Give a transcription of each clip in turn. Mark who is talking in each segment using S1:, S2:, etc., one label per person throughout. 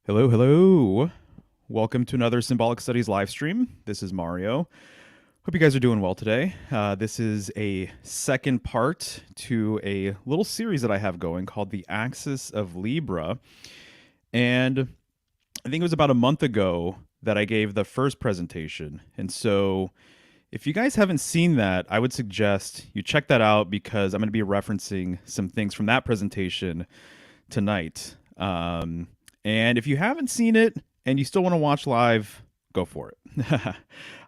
S1: Hello, hello. Welcome to another Symbolic Studies live stream. This is Mario. Hope you guys are doing well today. This is a second part to a little series that I have going called the Axis of Libra. And I think it was about a month ago that I gave the first presentation. And so if you guys haven't seen that, I would suggest you check that out because I'm going to be referencing some things from that presentation tonight. And if you haven't seen it and you still want to watch live, go for it.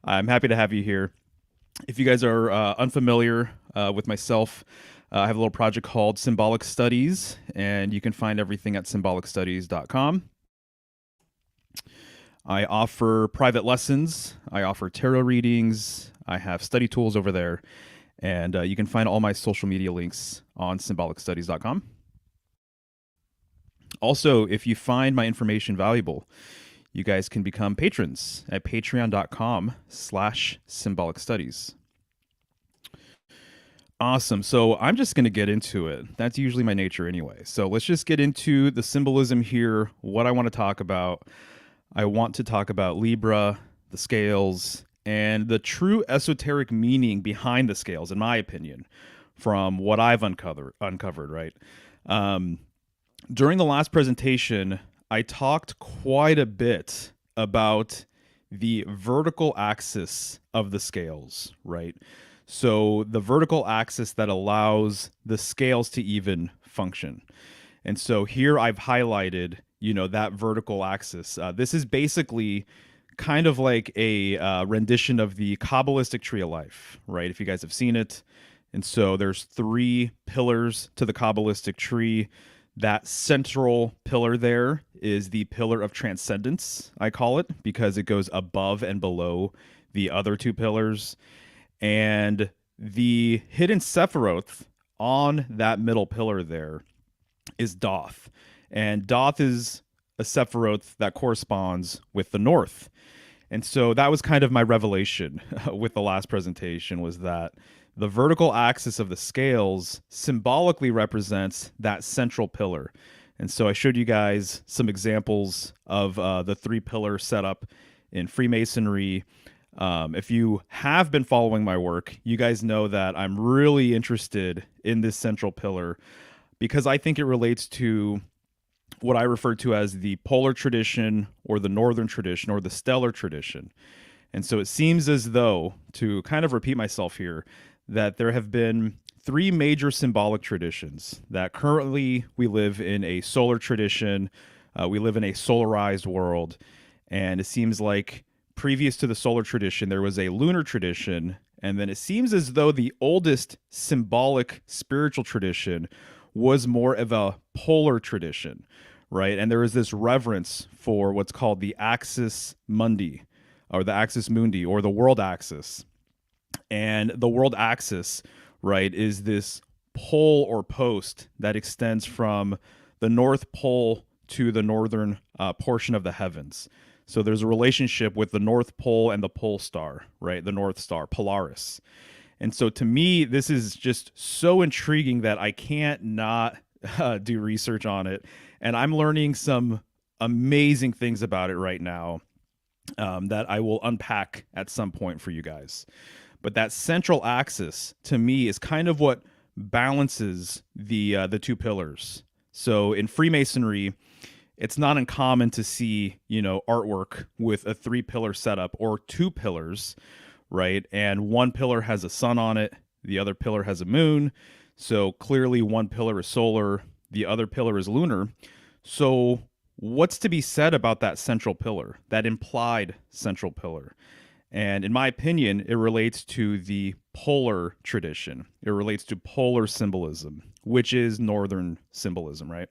S1: I'm happy to have you here. If you guys are unfamiliar with myself, I have a little project called Symbolic Studies, and you can find everything at symbolicstudies.com. I offer private lessons, I offer tarot readings, I have study tools over there, and you can find all my social media links on symbolicstudies.com. Also, if you find my information valuable, you guys can become patrons at patreon.com/symbolicstudies. Awesome. So I'm just going to get into it. That's usually my nature anyway. So let's just get into the symbolism here, what I want to talk about. I want to talk about Libra, the scales, and the true esoteric meaning behind the scales, in my opinion, from what I've uncovered, right? During the last presentation, I talked quite a bit about the vertical axis of the scales, right? So the vertical axis that allows the scales to even function. And so here I've highlighted, that vertical axis. This is basically kind of like a rendition of the Kabbalistic tree of life, right? If you guys have seen it. And so there's 3 pillars to the Kabbalistic tree. That central pillar there is the pillar of transcendence, I call it, because it goes above and below the other 2 pillars. And the hidden Sephiroth on that middle pillar there is Doth. And Doth is a Sephiroth that corresponds with the North. And so that was kind of my revelation with the last presentation, was that the vertical axis of the scales symbolically represents that central pillar. And so I showed you guys some examples of the 3-pillar setup in Freemasonry. If you have been following my work, you guys know that I'm really interested in this central pillar because I think it relates to what I refer to as the polar tradition or the northern tradition or the stellar tradition. And so it seems as though, to kind of repeat myself here, that there have been 3 major symbolic traditions. That currently we live in a solar tradition, we live in a solarized world, and it seems like previous to the solar tradition there was a lunar tradition, and then it seems as though the oldest symbolic spiritual tradition was more of a polar tradition, right? And there is this reverence for what's called the Axis Mundi, or the Axis Mundi, or the world axis. And the world axis, right, is this pole or post that extends from the North Pole to the northern portion of the heavens. So there's a relationship with the North Pole and the pole star, right, the North Star, Polaris. And so to me, this is just so intriguing that I can't not do research on it. And I'm learning some amazing things about it right now that I will unpack at some point for you guys. But that central axis, to me, is kind of what balances the 2 pillars. So in Freemasonry, it's not uncommon to see, artwork with a 3-pillar setup or 2 pillars, right? And one pillar has a sun on it, the other pillar has a moon. So clearly one pillar is solar, the other pillar is lunar. So what's to be said about that central pillar, that implied central pillar? And in my opinion, it relates to the polar tradition. It relates to polar symbolism, which is northern symbolism, right?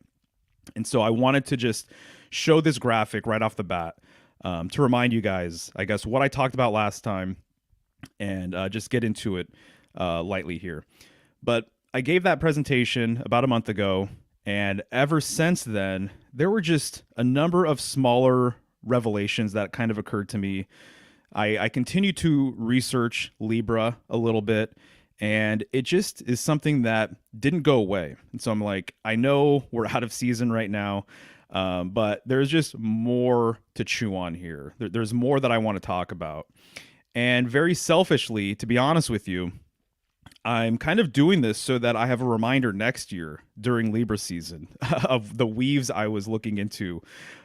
S1: And so I wanted to just show this graphic right off the bat to remind you guys, I guess, what I talked about last time and just get into it lightly here. But I gave that presentation about a month ago, and ever since then, there were just a number of smaller revelations that kind of occurred to me. I continue to research Libra a little bit, and it just is something that didn't go away. And so I'm like, I know we're out of season right now. But there's just more to chew on here. There's more that I want to talk about. And very selfishly, to be honest with you, I'm kind of doing this so that I have a reminder next year during Libra season of the weaves I was looking into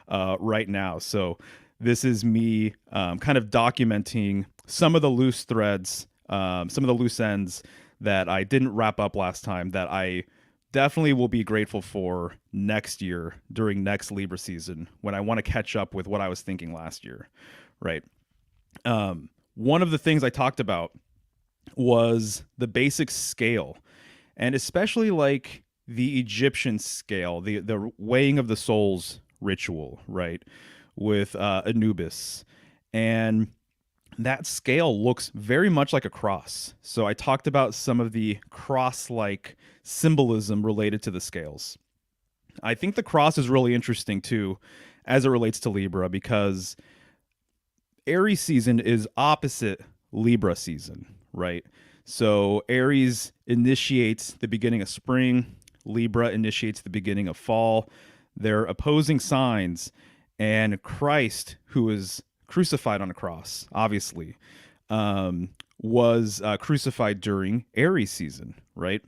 S1: right now. So this is me kind of documenting some of the loose threads, some of the loose ends that I didn't wrap up last time that I definitely will be grateful for next year during next Libra season when I want to catch up with what I was thinking last year, right? One of the things I talked about was the basic scale, and especially like the Egyptian scale, the weighing of the souls ritual, right, with Anubis, and that scale looks very much like a cross. So I talked about some of the cross-like symbolism related to the scales. I think the cross is really interesting too, as it relates to Libra, because Aries season is opposite Libra season, right? So Aries initiates the beginning of spring, Libra initiates the beginning of fall. They're opposing signs, and Christ, who is crucified on a cross, obviously, was crucified during Aries season, right?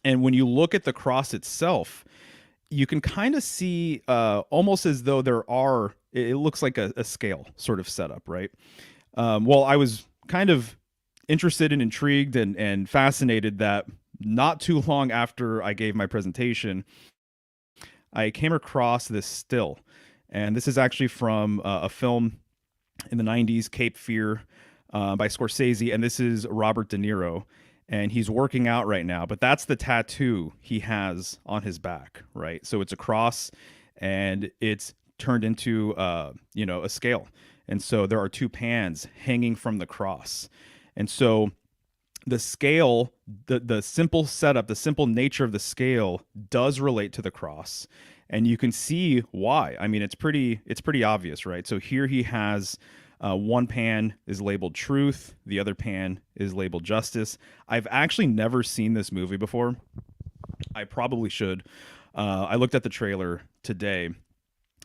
S1: And when you look at the cross itself, you can kind of see almost as though it looks like a scale sort of setup, right? Well, I was kind of interested and intrigued and fascinated that not too long after I gave my presentation, I came across this still. And this is actually from a film in the 90s, Cape Fear, by Scorsese. And this is Robert De Niro. And he's working out right now. But that's the tattoo he has on his back, right? So it's a cross, and it's turned into, a scale. And so there are two pans hanging from the cross. And so the scale, the simple setup, the simple nature of the scale does relate to the cross. And you can see why. I mean, it's pretty obvious, right? So here he has one pan is labeled truth, the other pan is labeled justice. I've actually never seen this movie before. I probably should. I looked at the trailer today,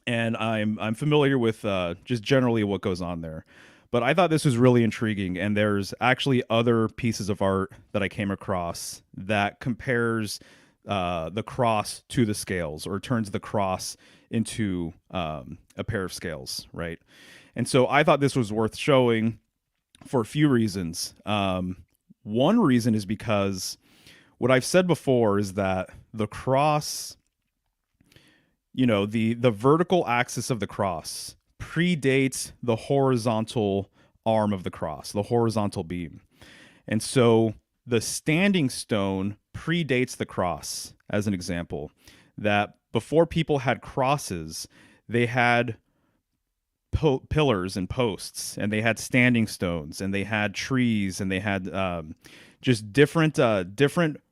S1: and I'm familiar with just generally what goes on there. But I thought this was really intriguing, and there's actually other pieces of art that I came across that compares the cross to the scales, or turns the cross into a pair of scales, right? And so I thought this was worth showing for a few reasons. One reason is because what I've said before is that the cross, the vertical axis of the cross predates the horizontal arm of the cross, the horizontal beam. And so the standing stone predates the cross, as an example, that before people had crosses, they had pillars and posts, and they had standing stones, and they had trees, and they had just different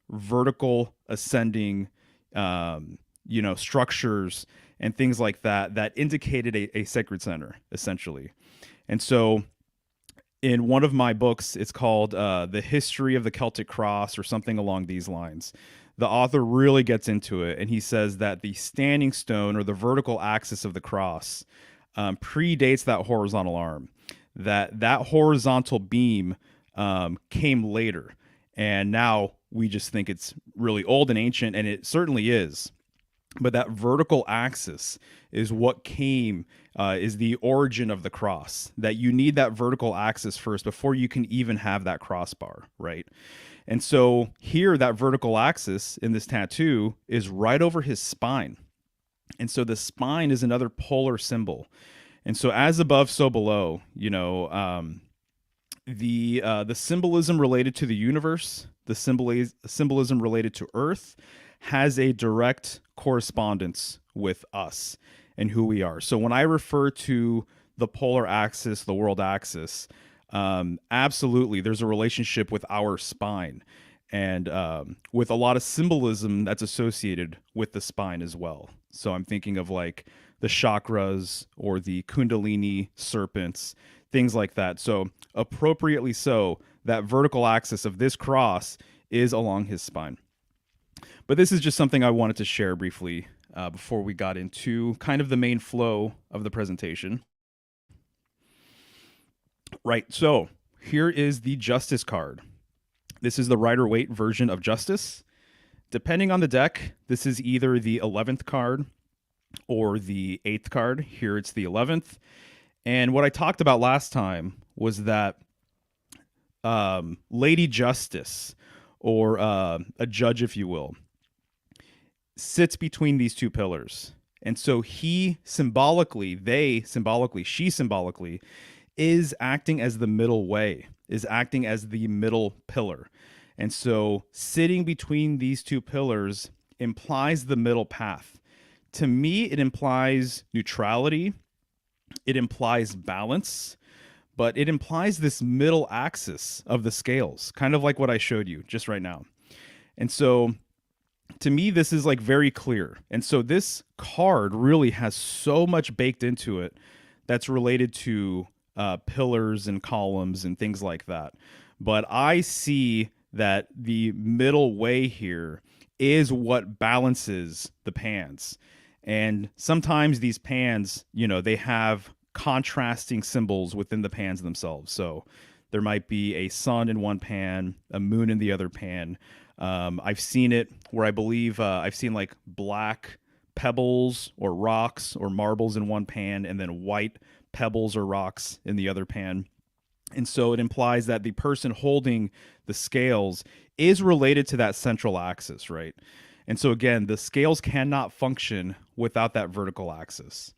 S1: vertical ascending structures and things like that indicated a sacred center, essentially. And so in one of my books, it's called The History of the Celtic Cross, or something along these lines. The author really gets into it, and he says that the standing stone, or the vertical axis of the cross, predates that horizontal arm. That horizontal beam came later, and now we just think it's really old and ancient, and it certainly is. But that vertical axis is what is the origin of the cross. That you need that vertical axis first before you can even have that crossbar, right? And so here, that vertical axis in this tattoo is right over his spine. And so the spine is another polar symbol. And so as above, so below, the symbolism related to the universe, the symbolism related to Earth, has a direct correspondence with us and who we are. So when I refer to the polar axis, the world axis, absolutely, there's a relationship with our spine, and with a lot of symbolism that's associated with the spine as well. So I'm thinking of like the chakras or the kundalini serpents, things like that. So appropriately so, that vertical axis of this cross is along his spine. But this is just something I wanted to share briefly before we got into kind of the main flow of the presentation. Right, so here is the Justice card. This is the Rider-Waite version of Justice. Depending on the deck, this is either the 11th card or the 8th card. Here it's the 11th. And what I talked about last time was that Lady Justice, or a judge, if you will, sits between these two pillars. And so she symbolically is acting as the middle way, is acting as the middle pillar. And so sitting between these two pillars implies the middle path. To me, it implies neutrality, it implies balance, but it implies this middle axis of the scales, kind of like what I showed you just right now. And so to me, this is like very clear. And so this card really has so much baked into it that's related to pillars and columns and things like that. But I see that the middle way here is what balances the pans. And sometimes these pans, you know, they have contrasting symbols within the pans themselves. So there might be a sun in one pan, a moon in the other pan. I've seen it where I believe I've seen like black pebbles or rocks or marbles in one pan and then white pebbles or rocks in the other pan. And so it implies that the person holding the scales is related to that central axis, right? And so again, the scales cannot function without that vertical axis.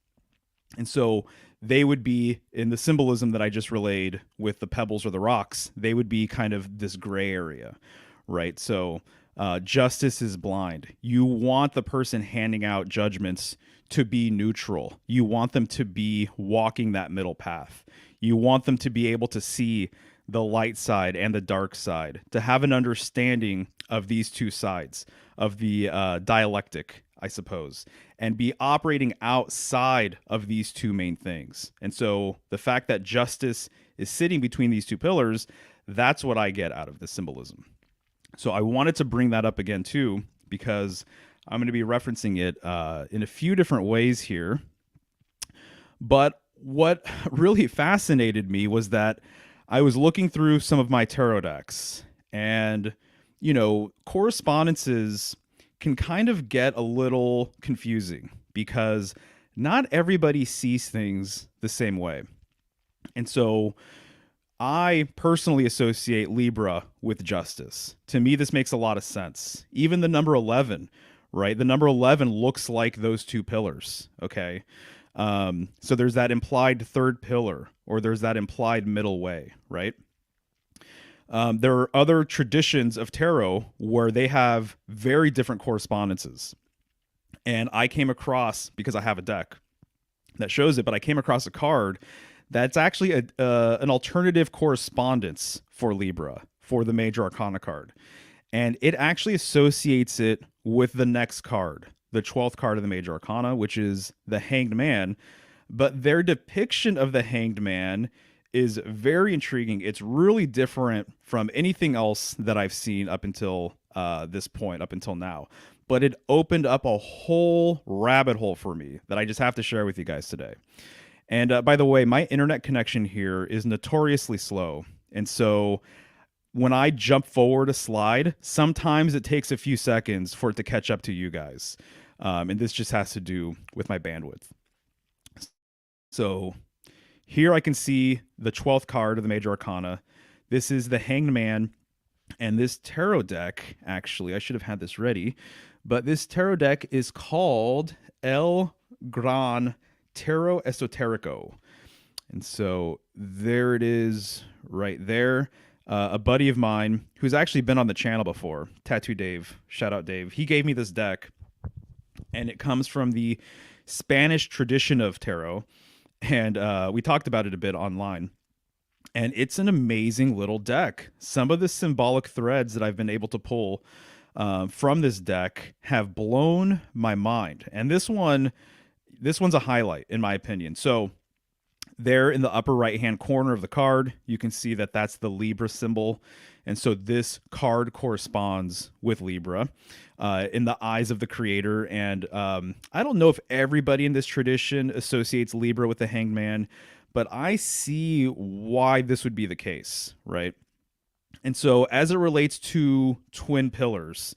S1: And so they would be, in the symbolism that I just relayed with the pebbles or the rocks, they would be kind of this gray area, right? So justice is blind. You want the person handing out judgments to be neutral. You want them to be walking that middle path. You want them to be able to see the light side and the dark side, to have an understanding of these two sides of the dialectic, I suppose, and be operating outside of these two main things. And so the fact that justice is sitting between these two pillars, that's what I get out of this symbolism. So I wanted to bring that up again too, because I'm going to be referencing it in a few different ways here. But what really fascinated me was that I was looking through some of my tarot decks, and, you know, correspondences can kind of get a little confusing because not everybody sees things the same way. And so I personally associate Libra with justice. To me, this makes a lot of sense. Even the number 11, right? The number 11 looks like those two pillars, okay? So there's that implied third pillar, or there's that implied middle way, right? There are other traditions of tarot where they have very different correspondences. And I came across, because I have a deck that shows it, but I came across a card that's actually an alternative correspondence for Libra, for the Major Arcana card. And it actually associates it with the next card, the 12th card of the Major Arcana, which is the Hanged Man. But their depiction of the Hanged Man is very intriguing. It's really different from anything else that I've seen up until this point, up until now. But it opened up a whole rabbit hole for me that I just have to share with you guys today. And by the way, my internet connection here is notoriously slow. And so when I jump forward a slide, sometimes it takes a few seconds for it to catch up to you guys. And this just has to do with my bandwidth. So here I can see the 12th card of the Major Arcana. This is the Hanged Man. And this tarot deck, actually, I should have had this ready, but this tarot deck is called El Gran Tarot Esoterico. And so there it is right there. A buddy of mine who's actually been on the channel before, Tattoo Dave, shout out Dave, he gave me this deck, and it comes from the Spanish tradition of tarot. And we talked about it a bit online. And it's an amazing little deck. Some of the symbolic threads that I've been able to pull from this deck have blown my mind. And this one's a highlight, in my opinion. So there in the upper right-hand corner of the card, you can see that that's the Libra symbol. And so this card corresponds with Libra in the eyes of the creator. And I don't know if everybody in this tradition associates Libra with the Hanged Man, but I see why this would be the case, right? And so as it relates to twin pillars,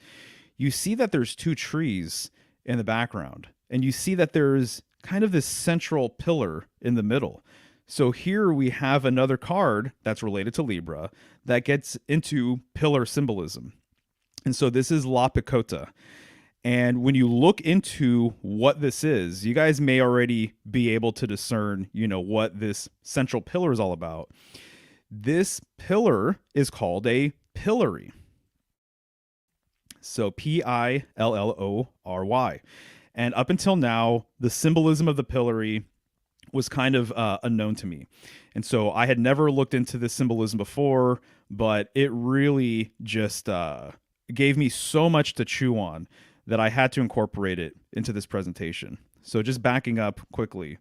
S1: you see that there's two trees in the background, and you see that there's kind of this central pillar in the middle. So here we have another card that's related to Libra that gets into pillar symbolism. And so this is La Picota. And when you look into what this is, you guys may already be able to discern, what this central pillar is all about. This pillar is called a pillory. So Pillory. And up until now, the symbolism of the pillory was kind of unknown to me. And so I had never looked into this symbolism before, but it really just gave me so much to chew on that I had to incorporate it into this presentation. So just backing up quickly,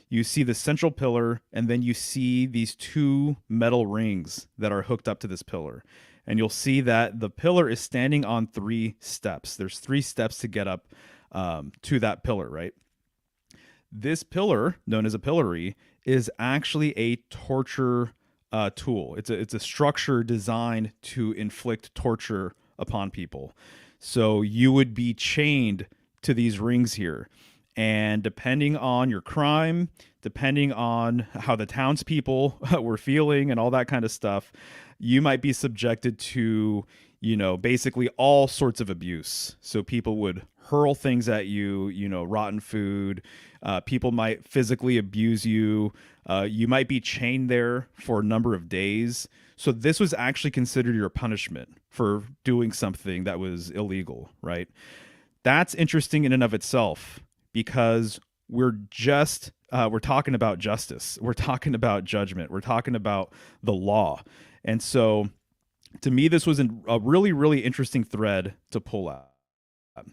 S1: you see the central pillar, and then you see these two metal rings that are hooked up to this pillar. And you'll see that the pillar is standing on 3 steps. There's 3 steps to get up to that pillar, right? This pillar, known as a pillory, is actually a torture tool. It's a structure designed to inflict torture upon people. So you would be chained to these rings here. And depending on your crime, depending on how the townspeople were feeling and all that kind of stuff, you might be subjected to, basically all sorts of abuse. So people would hurl things at you, rotten food. People might physically abuse you. You might be chained there for a number of days. So this was actually considered your punishment for doing something that was illegal, right? That's interesting in and of itself, because we're talking about justice. We're talking about judgment. We're talking about the law. And so to me, this was a really, really interesting thread to pull out.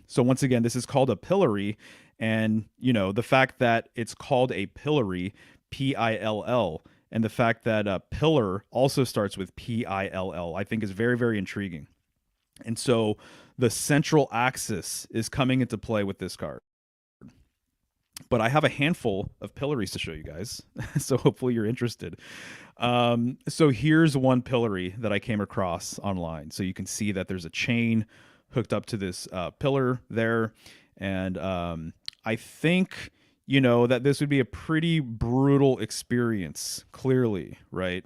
S1: So once again, this is called a pillory. And, the fact that it's called a pillory, Pill, and the fact that a pillar also starts with Pill, I think is very, very intriguing. And so the central axis is coming into play with this card. But I have a handful of pillories to show you guys, so hopefully you're interested. So here's one pillory that I came across online. So you can see that there's a chain hooked up to this pillar there. And I think, that this would be a pretty brutal experience, clearly, right?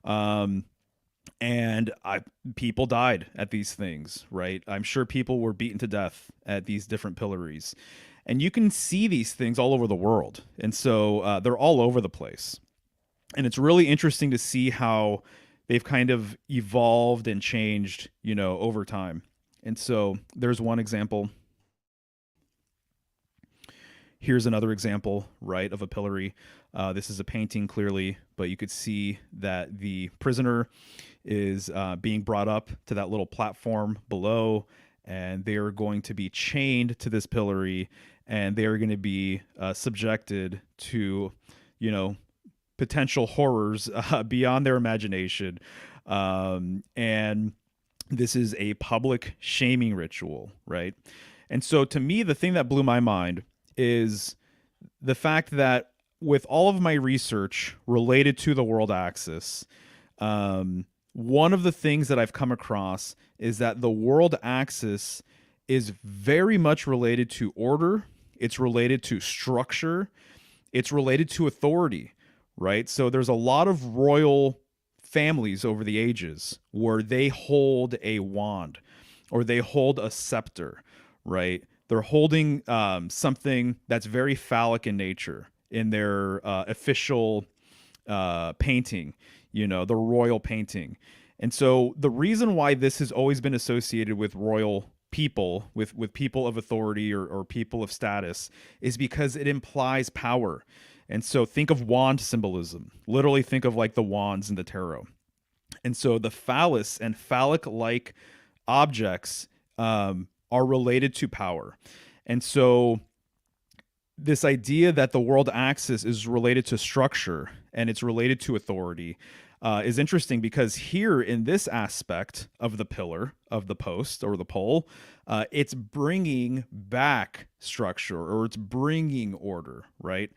S1: And people died at these things, right? I'm sure people were beaten to death at these different pillories. And you can see these things all over the world. And so they're all over the place. And it's really interesting to see how they've kind of evolved and changed, over time. And so there's one example. Here's another example, right, of a pillory. This is a painting, clearly, but you could see that the prisoner is being brought up to that little platform below, and they are going to be chained to this pillory, and they are going to be subjected to, potential horrors beyond their imagination. And this is a public shaming ritual, right? And so to me, the thing that blew my mind is the fact that with all of my research related to the world axis, one of the things that I've come across is that the world axis is very much related to order. It's related to structure. It's related to authority, right? So there's a lot of royal families over the ages where they hold a wand or they hold a scepter, right? They're holding something that's very phallic in nature in their official painting, the royal painting. And so the reason why this has always been associated with royal people, with people of authority or people of status, is because it implies power. And so think of wand symbolism. Literally think of like the wands in the tarot. And so the phallus and phallic-like objects are related to power. And so this idea that the world axis is related to structure and it's related to authority, is interesting because here in this aspect of the pillar of the post or the pole, it's bringing back structure or it's bringing order, right?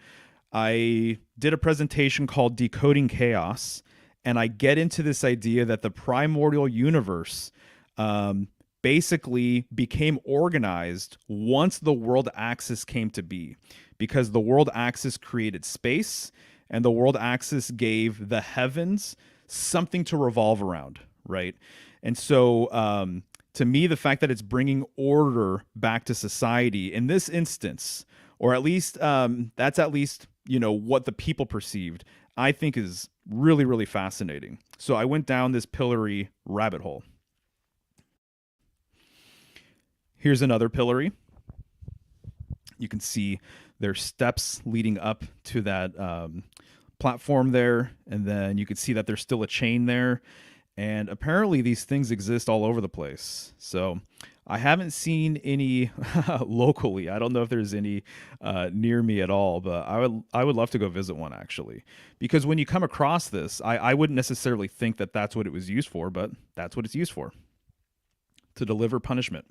S1: I did a presentation called Decoding Chaos, and I get into this idea that the primordial universe um, basically became organized once the world axis came to be, because the world axis created space, and the world axis gave the heavens something to revolve around, right? And so, to me, the fact that it's bringing order back to society in this instance, or at least that's at least what the people perceived, I think is really really fascinating. So I went down this pillory rabbit hole. Here's another pillory. You can see there's steps leading up to that platform there, and then you can see that there's still a chain there, and apparently these things exist all over the place. So I haven't seen any locally. I don't know if there's any near me at all, but I would love to go visit one actually, because when you come across this, I wouldn't necessarily think that that's what it was used for, but that's what it's used for, to deliver punishment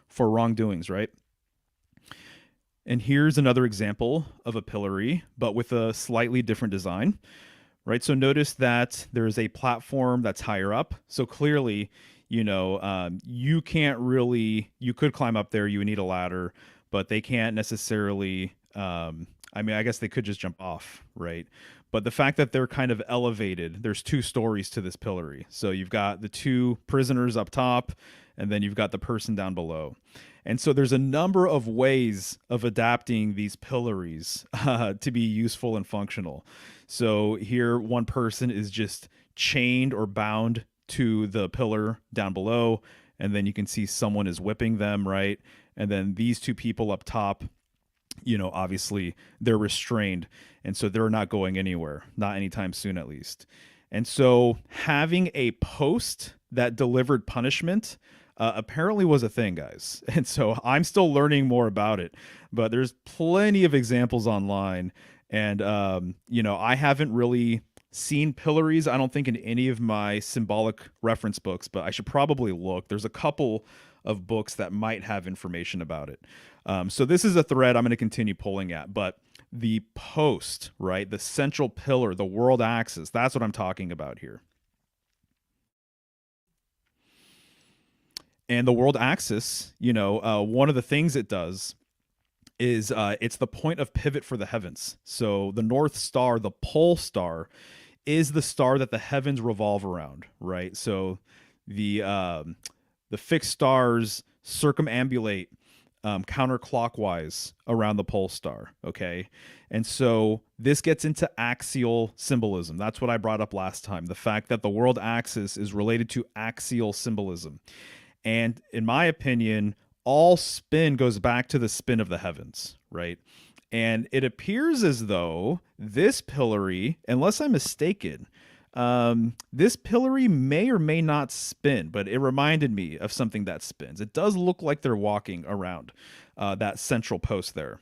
S1: for wrongdoings, right? And here's another example of a pillory, but with a slightly different design, right? So notice that there's a platform that's higher up. So clearly, you can't really, you could climb up there, you would need a ladder, but they can't necessarily, I mean, I guess they could just jump off, right? But the fact that they're kind of elevated, there's two stories to this pillory. So you've got the two prisoners up top, and then you've got the person down below. And so there's a number of ways of adapting these pillories to be useful and functional. So here, one person is just chained or bound to the pillar down below, and then you can see someone is whipping them, right? And then these two people up top, obviously they're restrained, and so they're not going anywhere, not anytime soon at least. And so having a post that delivered punishment apparently was a thing, guys. And so I'm still learning more about it, but there's plenty of examples online. And, I haven't really seen pillories, I don't think, in any of my symbolic reference books, but I should probably look. There's a couple of books that might have information about it. So this is a thread I'm going to continue pulling at, but the post, right? The central pillar, the world axis, that's what I'm talking about here. And the world axis, one of the things it does is it's the point of pivot for the heavens. So the North Star, the pole star, is the star that the heavens revolve around, right? So the fixed stars circumambulate counterclockwise around the pole star, okay? And so this gets into axial symbolism. That's what I brought up last time, the fact that the world axis is related to axial symbolism. And in my opinion, all spin goes back to the spin of the heavens, right? And it appears as though this pillory, unless I'm mistaken, this pillory may or may not spin, but it reminded me of something that spins. It does look like they're walking around that central post there.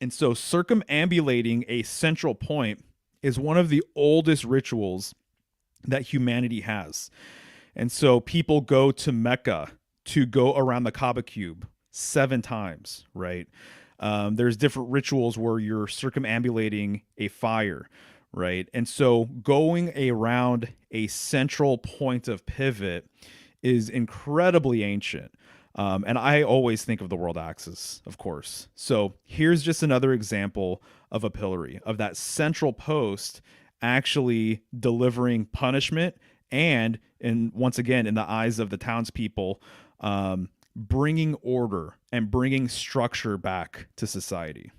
S1: And so circumambulating a central point is one of the oldest rituals that humanity has. And so people go to Mecca to go around the Kaaba cube 7 times, right? There's different rituals where you're circumambulating a fire, right? And so going around a central point of pivot is incredibly ancient. And I always think of the world axis, of course. So here's just another example of a pillory, of that central post actually delivering punishment and once again, in the eyes of the townspeople, bringing order and bringing structure back to society,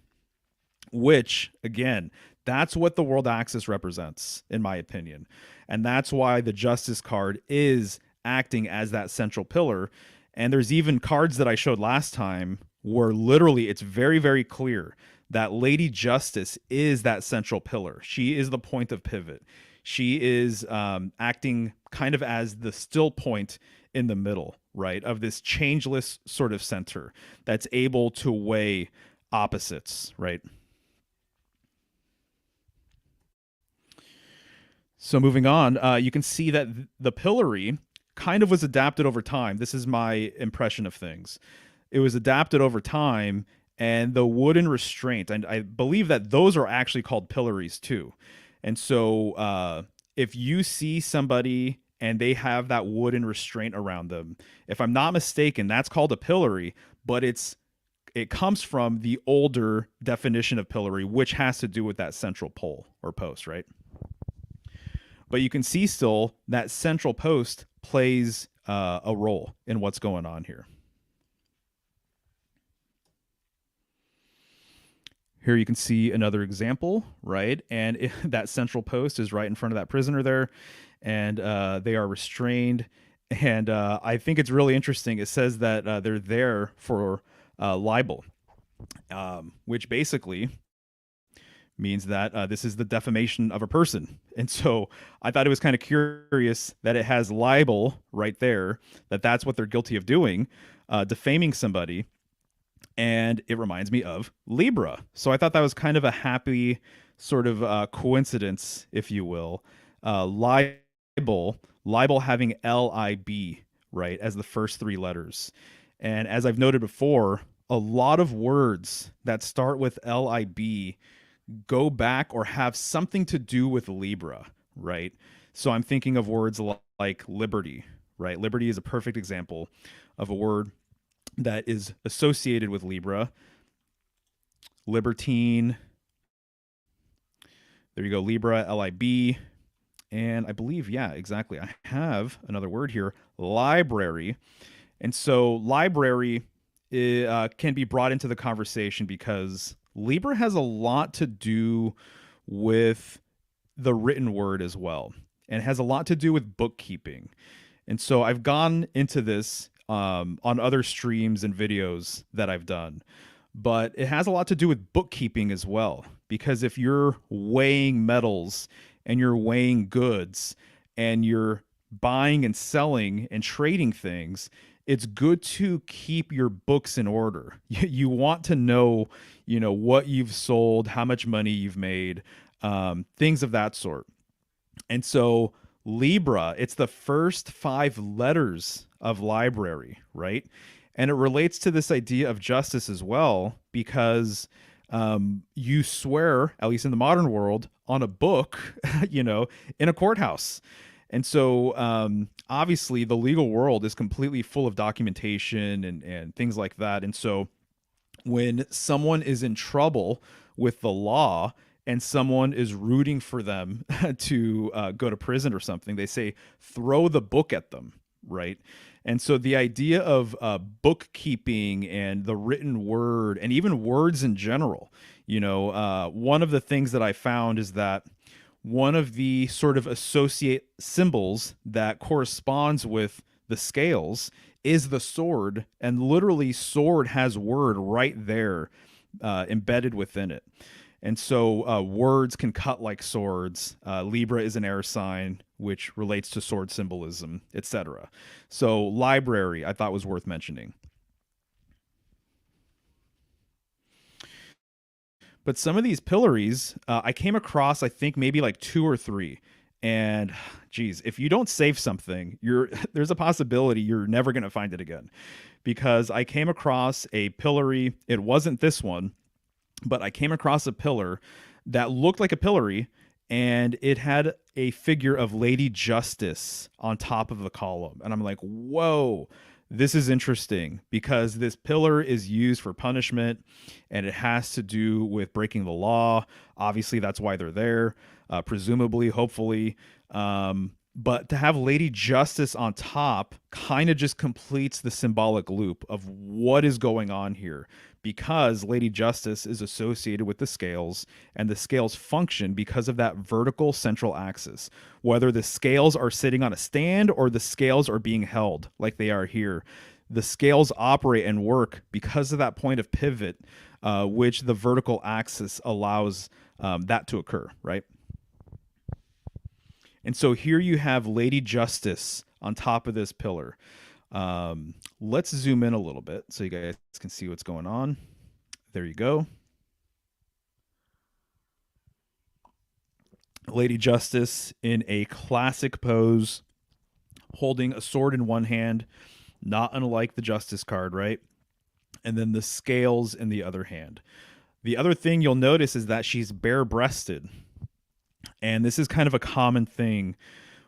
S1: which, again, that's what the world axis represents, in my opinion. And that's why the justice card is acting as that central pillar. And there's even cards that I showed last time where literally it's very, very clear that Lady Justice is that central pillar. She is the point of pivot. She is acting kind of as the still point in the middle, right, of this changeless sort of center that's able to weigh opposites, right? So moving on, you can see that the pillory kind of was adapted over time. This is my impression of things. It was adapted over time, and the wooden restraint, and I believe that those are actually called pillories too. And so, if you see somebody and they have that wooden restraint around them, if I'm not mistaken, that's called a pillory, but it comes from the older definition of pillory, which has to do with that central pole or post, right? But you can see still that central post plays a role in what's going on here. Here you can see another example, right? And that central post is right in front of that prisoner there, and they are restrained. And I think it's really interesting. It says that they're there for libel, which basically means that this is the defamation of a person. And so I thought it was kind of curious that it has libel right there, that that's what they're guilty of doing, defaming somebody. And it reminds me of Libra. So I thought that was kind of a happy sort of coincidence, if you will. Libel having LIB, right, as the first three letters. And as I've noted before, a lot of words that start with LIB go back or have something to do with Libra, right? So I'm thinking of words like liberty, right? Liberty is a perfect example of a word that is associated with Libra. Libertine. There you go, Libra, LIB. And I believe, yeah, exactly. I have another word here, library. And so library can be brought into the conversation because Libra has a lot to do with the written word as well, and has a lot to do with bookkeeping. And so I've gone into this on other streams and videos that I've done, but it has a lot to do with bookkeeping as well. Because if you're weighing metals and you're weighing goods and you're buying and selling and trading things, it's good to keep your books in order. You want to know, what you've sold, how much money you've made, things of that sort. And so Libra, it's the first five letters of library, right? And it relates to this idea of justice as well, because you swear, at least in the modern world, on a book, in a courthouse. And so obviously the legal world is completely full of documentation and things like that. And so when someone is in trouble with the law and someone is rooting for them to go to prison or something, they say, throw the book at them, right? And so the idea of bookkeeping and the written word and even words in general, one of the things that I found is that one of the sort of associate symbols that corresponds with the scales is the sword, and literally sword has word right there embedded within it. And so words can cut like swords. Libra is an air sign, which relates to sword symbolism, etc. So library, I thought was worth mentioning. But some of these pillories, I came across, I think maybe like two or three. And geez, if you don't save something, there's a possibility you're never going to find it again. Because I came across a pillory. It wasn't this one, but I came across a pillar that looked like a pillory, and it had a figure of Lady Justice on top of the column. And I'm like, whoa, this is interesting because this pillar is used for punishment and it has to do with breaking the law. Obviously, that's why they're there, presumably, hopefully. But to have Lady Justice on top kind of just completes the symbolic loop of what is going on here, because Lady Justice is associated with the scales, and the scales function because of that vertical central axis. Whether the scales are sitting on a stand or the scales are being held like they are here, the scales operate and work because of that point of pivot, which the vertical axis allows that to occur, right? And so here you have Lady Justice on top of this pillar. Let's zoom in a little bit so you guys can see what's going on. There you go. Lady Justice in a classic pose, holding a sword in one hand, not unlike the Justice card, right? And then the scales in the other hand. The other thing you'll notice is that she's bare breasted. And this is kind of a common thing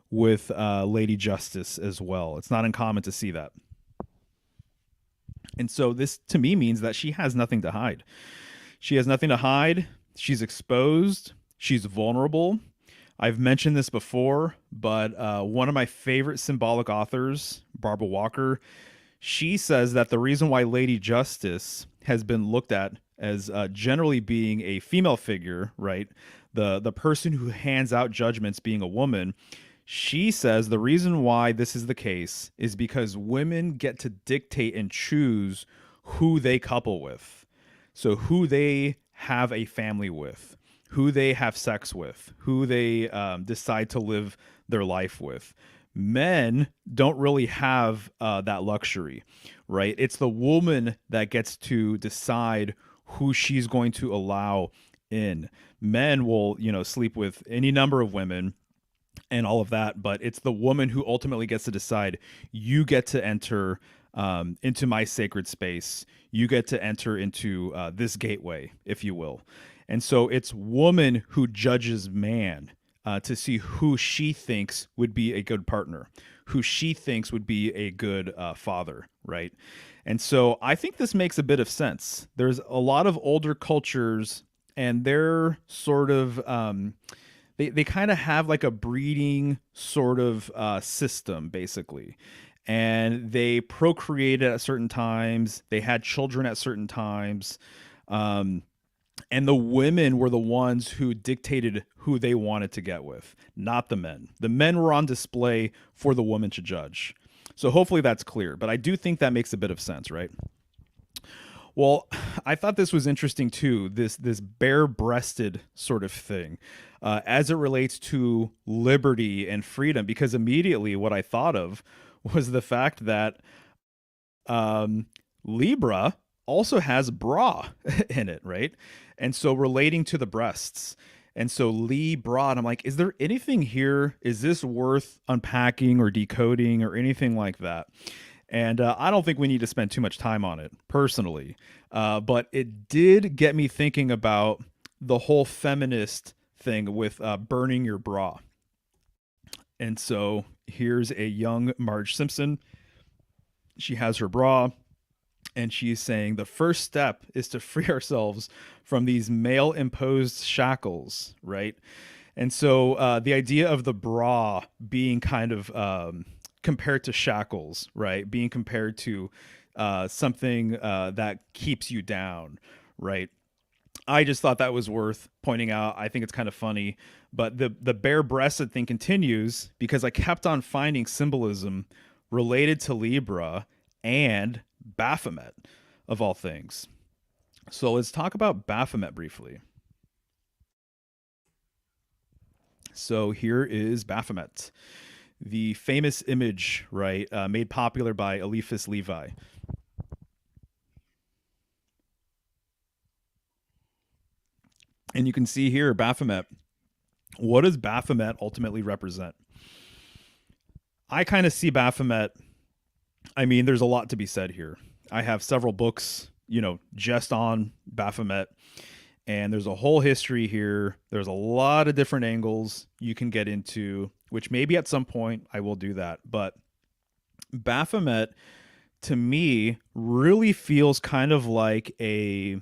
S1: with Lady Justice as well. It's not uncommon to see that. And so this to me means that she has nothing to hide. She has nothing to hide. She's exposed. She's vulnerable. I've mentioned this before, but one of my favorite symbolic authors, Barbara Walker, she says that the reason why Lady Justice has been looked at as generally being a female figure, right? The person who hands out judgments being a woman. She says the reason why this is the case is because women get to dictate and choose who they couple with. So who they have a family with, who they have sex with, who they decide to live their life with. Men don't really have that luxury, right? It's the woman that gets to decide who she's going to allow in. Men will, sleep with any number of women and all of that, but it's the woman who ultimately gets to decide. You get to enter into my sacred space. You get to enter into this gateway, if you will. And so it's woman who judges man to see who she thinks would be a good partner, who she thinks would be a good father, right? And so I think this makes a bit of sense. There's a lot of older cultures, and they're sort of they kind of have like a breeding sort of system, basically. And they procreated at certain times. They had children at certain times. And the women were the ones who dictated who they wanted to get with, not the men. The men were on display for the woman to judge. So hopefully that's clear. But I do think that makes a bit of sense, right? Well, I thought this was interesting too. This bare-breasted sort of thing, as it relates to liberty and freedom. Because immediately, what I thought of was the fact that Libra also has bra in it, right? And so relating to the breasts. And so Libra, and I'm like, is there anything here? Is this worth unpacking or decoding or anything like that? And I don't think we need to spend too much time on it personally. But it did get me thinking about the whole feminist thing with burning your bra. And so here's a young Marge Simpson. She has her bra, and she's saying the first step is to free ourselves from these male imposed shackles, right? And so the idea of the bra being kind of compared to shackles, right? Being compared to something that keeps you down, right? I just thought that was worth pointing out. I think it's kind of funny. But the bare-breasted thing continues because I kept on finding symbolism related to Libra and Baphomet, of all things. So let's talk about Baphomet briefly. So here is Baphomet, the famous image, right, made popular by Eliphas Levi. And you can see here Baphomet. What does Baphomet ultimately represent? I kind of see Baphomet. I mean, there's a lot to be said here. I have several books, just on Baphomet, and there's a whole history here. There's a lot of different angles you can get into, which maybe at some point I will do that. But Baphomet, to me, really feels kind of like a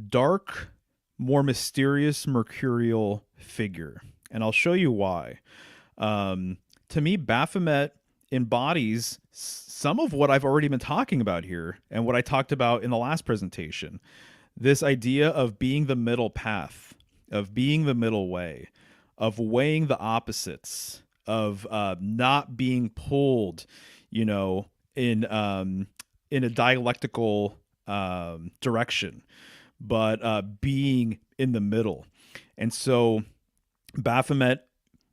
S1: dark, more mysterious, mercurial figure. And I'll show you why. To me, Baphomet embodies some of what I've already been talking about here and what I talked about in the last presentation. This idea of being the middle path, of being the middle way, of weighing the opposites, of not being pulled, in a dialectical direction, but being in the middle. And so Baphomet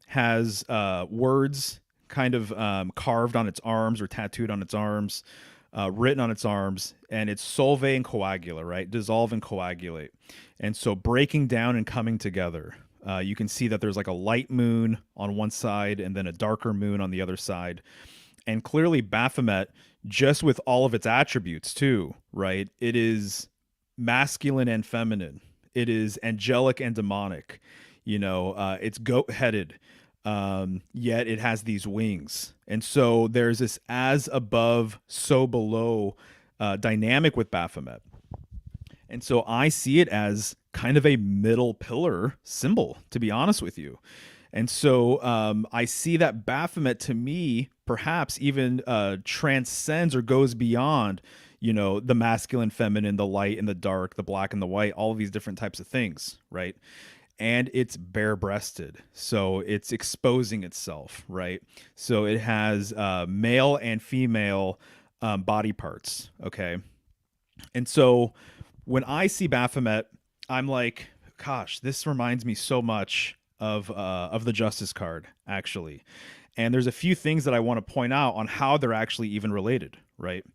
S1: has words kind of carved on its arms or tattooed on its arms, written on its arms, and it's solve and coagula, right? Dissolve and coagulate. And so breaking down and coming together, You can see that there's like a light moon on one side and then a darker moon on the other side. And clearly Baphomet, just with all of its attributes too, right? It is masculine and feminine. It is angelic and demonic. It's goat-headed, yet it has these wings. And so there's this as above, so below dynamic with Baphomet. And so I see it as kind of a middle pillar symbol, to be honest with you. And so I see that Baphomet, to me, perhaps even transcends or goes beyond, the masculine, feminine, the light and the dark, the black and the white, all of these different types of things, right? And it's bare-breasted, so it's exposing itself, right? So it has male and female body parts, okay? And so when I see Baphomet, I'm like, gosh, this reminds me so much of the Justice card, actually. And there's a few things that I want to point out on how they're actually even related, right?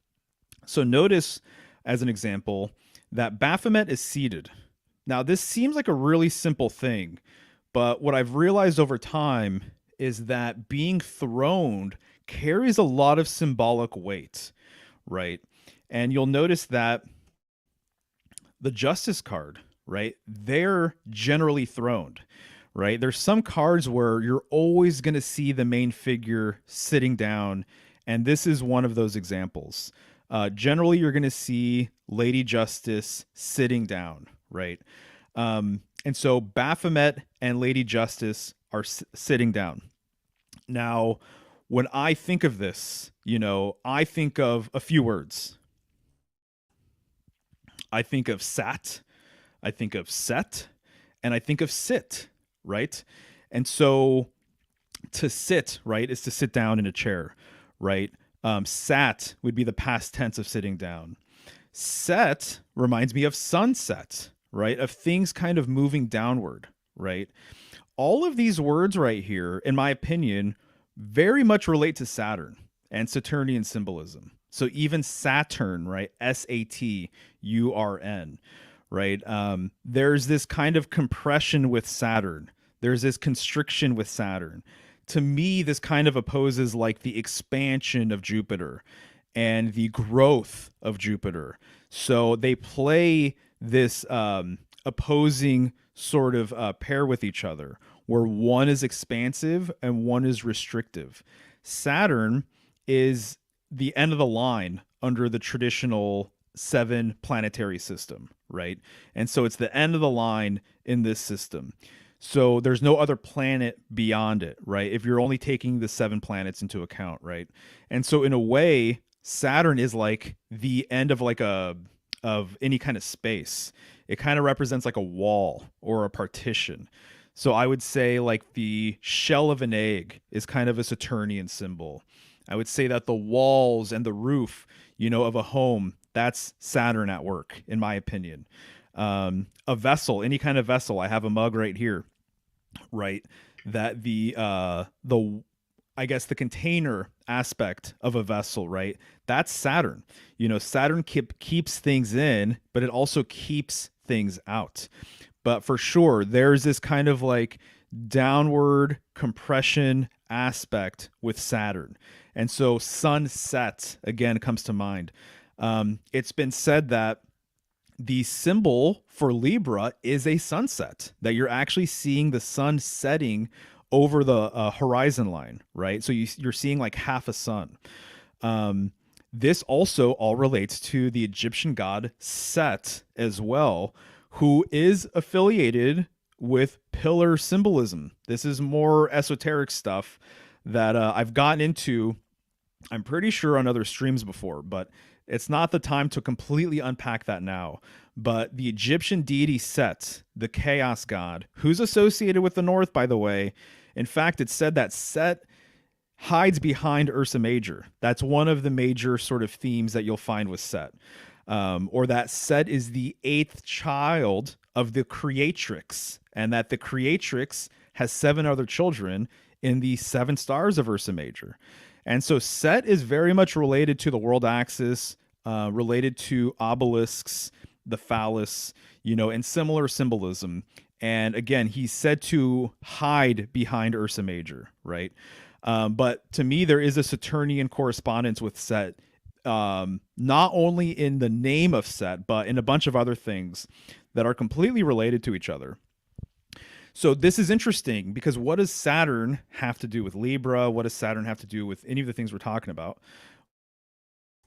S1: So notice, as an example, that Baphomet is seated. Now, this seems like a really simple thing, but what I've realized over time is that being throned carries a lot of symbolic weight, right? And you'll notice that the Justice card, right, they're generally throned, right? There's some cards where you're always going to see the main figure sitting down, and this is one of those examples. Generally, you're going to see Lady Justice sitting down, right? And so Baphomet and Lady Justice are sitting down. Now, when I think of this, I think of a few words. I think of sat, I think of set, and I think of sit, right? And so to sit, right, is to sit down in a chair, right? Sat would be the past tense of sitting down. Set reminds me of sunset, right? Of things kind of moving downward, right? All of these words right here, in my opinion, very much relate to Saturn and Saturnian symbolism. So even Saturn, right? Saturn, right? There's this kind of compression with Saturn. There's this constriction with Saturn. To me, this kind of opposes like the expansion of Jupiter and the growth of Jupiter. So they play this opposing sort of pair with each other, where one is expansive and one is restrictive. Saturn is the end of the line under the traditional 7 planetary system, right? And so it's the end of the line in this system. So there's no other planet beyond it, right? If you're only taking the 7 planets into account, right? And so in a way, Saturn is like the end of of any kind of space. It kind of represents like a wall or a partition. So I would say like the shell of an egg is kind of a Saturnian symbol. I would say that the walls and the roof, of a home, that's Saturn at work, in my opinion. A vessel, any kind of vessel. I have a mug right here, right? That I guess the container aspect of a vessel, right? That's Saturn. Saturn keeps things in, but it also keeps things out. But for sure, there's this kind of like downward compression aspect with Saturn. And so sunset, again, comes to mind. It's been said that the symbol for Libra is a sunset, that you're actually seeing the sun setting over the horizon line, right? So you're seeing like half a sun. This also all relates to the Egyptian god Set as well, who is affiliated with pillar symbolism. This is more esoteric stuff that I've gotten into, I'm pretty sure, on other streams before, but it's not the time to completely unpack that now. But the Egyptian deity Set, the chaos god, who's associated with the North, by the way. In fact, it's said that Set hides behind Ursa Major. That's one of the major sort of themes that you'll find with Set. Or that Set is the 8th child of the creatrix, and that the creatrix has 7 other children in the 7 stars of Ursa Major. And so Set is very much related to the world axis, related to obelisks, the phallus, and similar symbolism. And again, he's said to hide behind Ursa Major, right? But to me, there is a Saturnian correspondence with Set, not only in the name of Set, but in a bunch of other things that are completely related to each other. So this is interesting because what does Saturn have to do with Libra? What does Saturn have to do with any of the things we're talking about?